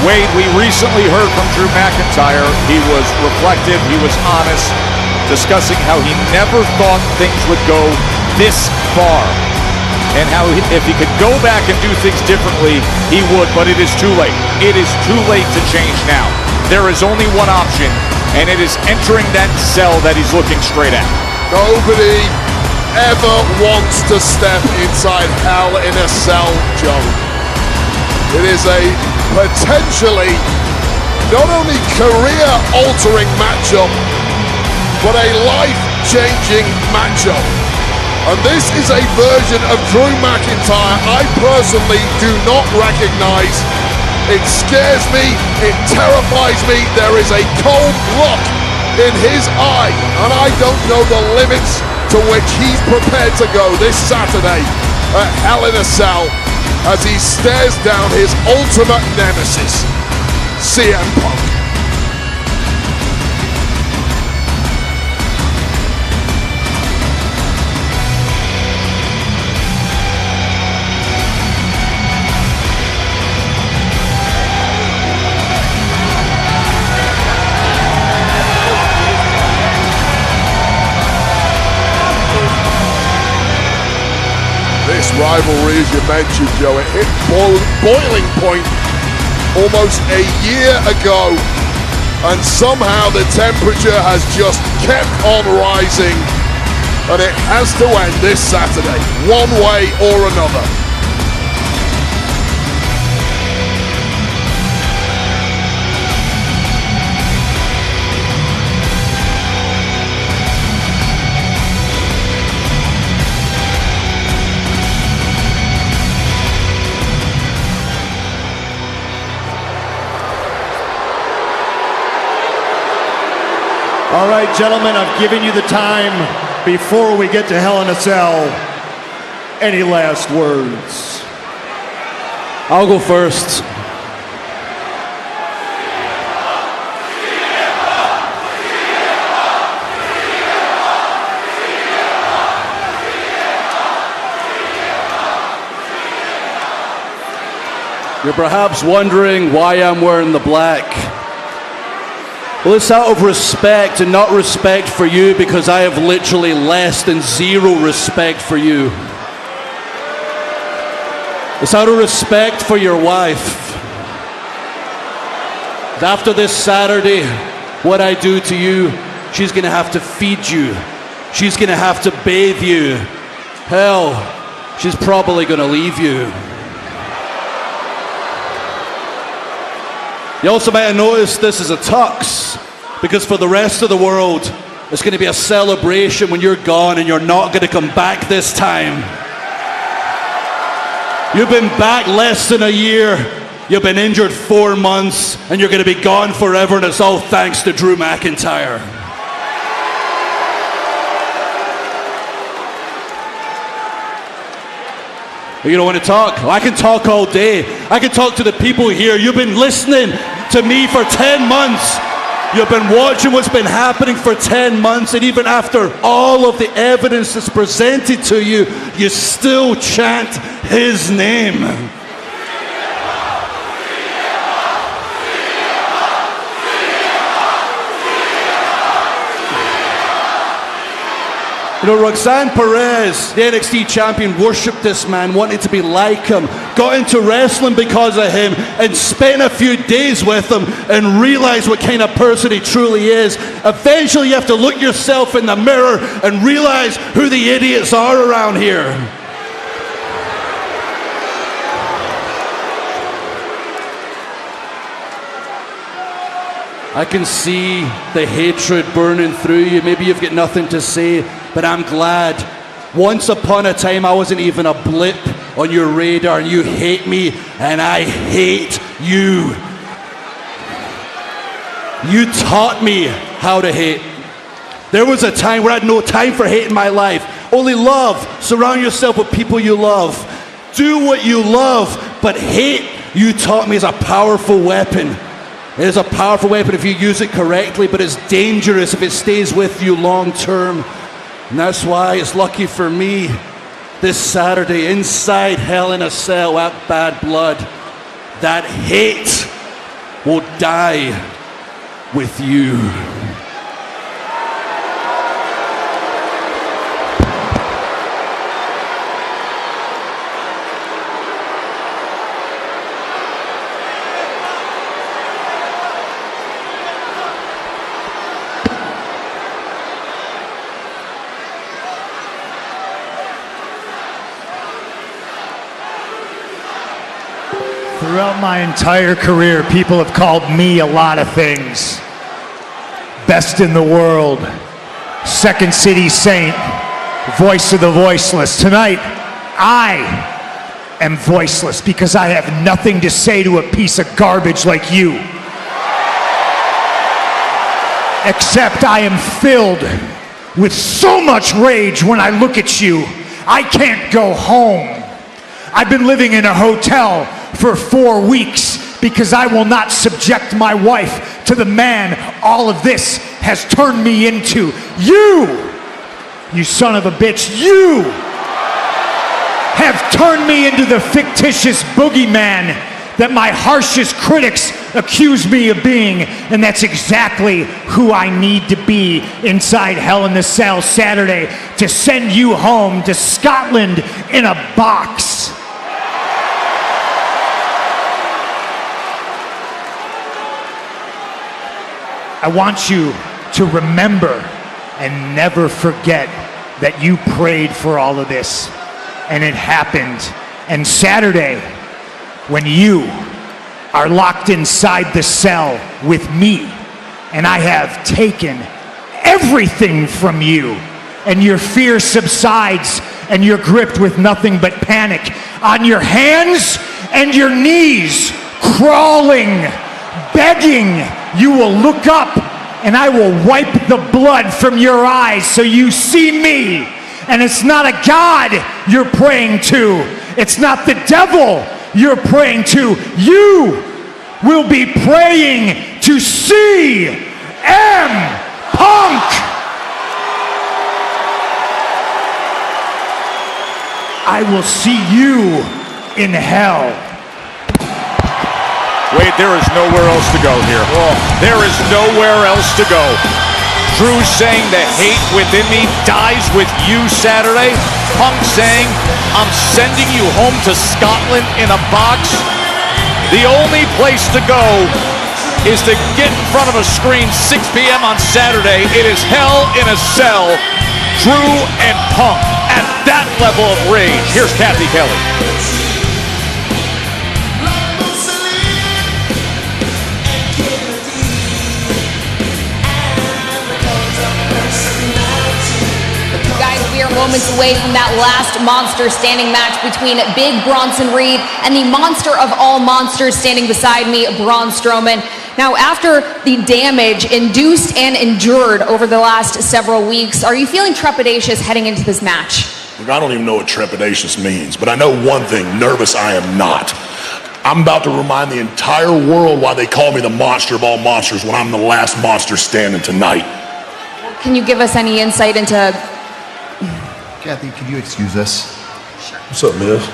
Wade, we recently heard from Drew McIntyre. He was reflective, he was honest, discussing how he never thought things would go this far, and how if he could go back and do things differently, he would, but it is too late. It is too late to change now. There is only one option, and it is entering that cell that he's looking straight at. Nobody ever wants to step inside Hell in a Cell, Joe. It is a potentially not only career-altering matchup, but a life-changing matchup. And this is a version of Drew McIntyre I personally do not recognize. It scares me, it terrifies me. There is a cold look in his eye, and I don't know the limits to which he's prepared to go this Saturday at Hell in a Cell, as he stares down his ultimate nemesis, CM Punk. This rivalry, as you mentioned, Joe, it hit boiling point almost a year ago, and somehow the temperature has just kept on rising, and it has to end this Saturday, one way or another. All right, gentlemen, I've given you the time before we get to Hell in a Cell. Any last words? I'll go first. You're perhaps wondering why I'm wearing the black. Well, it's out of respect, and not respect for you, because I have literally less than zero respect for you. It's out of respect for your wife. After this Saturday, what I do to you, she's gonna have to feed you. She's gonna have to bathe you. Hell, she's probably gonna leave you. You also might have noticed this is a tux, because for the rest of the world, it's going to be a celebration when you're gone and you're not going to come back this time. You've been back less than a year, you've been injured 4 months, and you're going to be gone forever, and it's all thanks to Drew McIntyre. You don't want to talk? Well, I can talk all day. I can talk to the people here. You've been listening to me for 10 months. You've been watching what's been happening for 10 months, and even after all of the evidence that's presented to you, you still chant his name. You know, Roxanne Perez, the NXT champion, worshipped this man, wanted to be like him, got into wrestling because of him, and spent a few days with him and realized what kind of person he truly is. Eventually, you have to look yourself in the mirror and realize who the idiots are around here. I can see the hatred burning through you. Maybe you've got nothing to say, but I'm glad. Once upon a time, I wasn't even a blip on your radar, and you hate me, and I hate you. You taught me how to hate. There was a time where I had no time for hate in my life. Only love. Surround yourself with people you love. Do what you love, but hate, you taught me, is a powerful weapon. It is a powerful weapon if you use it correctly, but it's dangerous if it stays with you long term. And that's why it's lucky for me this Saturday, inside Hell in a Cell at Bad Blood, that hate will die with you. Throughout my entire career, people have called me a lot of things. Best in the world, Second City Saint, voice of the voiceless. Tonight, I am voiceless because I have nothing to say to a piece of garbage like you. Except I am filled with so much rage when I look at you, I can't go home. I've been living in a hotel for 4 weeks because I will not subject my wife to the man all of this has turned me into. You son of a bitch, you have turned me into the fictitious boogeyman that my harshest critics accuse me of being, and that's exactly who I need to be inside Hell in a Cell Saturday to send you home to Scotland in a box. I want you to remember and never forget that you prayed for all of this, and it happened. And Saturday, when you are locked inside the cell with me, and I have taken everything from you, and your fear subsides, and you're gripped with nothing but panic, on your hands and your knees, crawling, begging, you will look up and I will wipe the blood from your eyes so you see me. And it's not a God you're praying to. It's not the devil you're praying to. You will be praying to CM Punk. I will see you in hell. Wait, there is nowhere else to go here. There is nowhere else to go. Drew saying the hate within me dies with you Saturday. Punk saying, I'm sending you home to Scotland in a box. The only place to go is to get in front of a screen 6 p.m. on Saturday. It is hell in a cell. Drew and Punk at that level of rage. Here's Kathy Kelly. Guys, we are moments away from that last monster standing match between Big Bronson Reed and the monster of all monsters standing beside me, Braun Strowman. Now, after the damage induced and endured over the last several weeks, are you feeling trepidatious heading into this match? Look, I don't even know what trepidatious means, but I know one thing, nervous I am not. I'm about to remind the entire world why they call me the monster of all monsters when I'm the last monster standing tonight. Can you give us any insight into... Kathy, can you excuse us? What's up, Miz?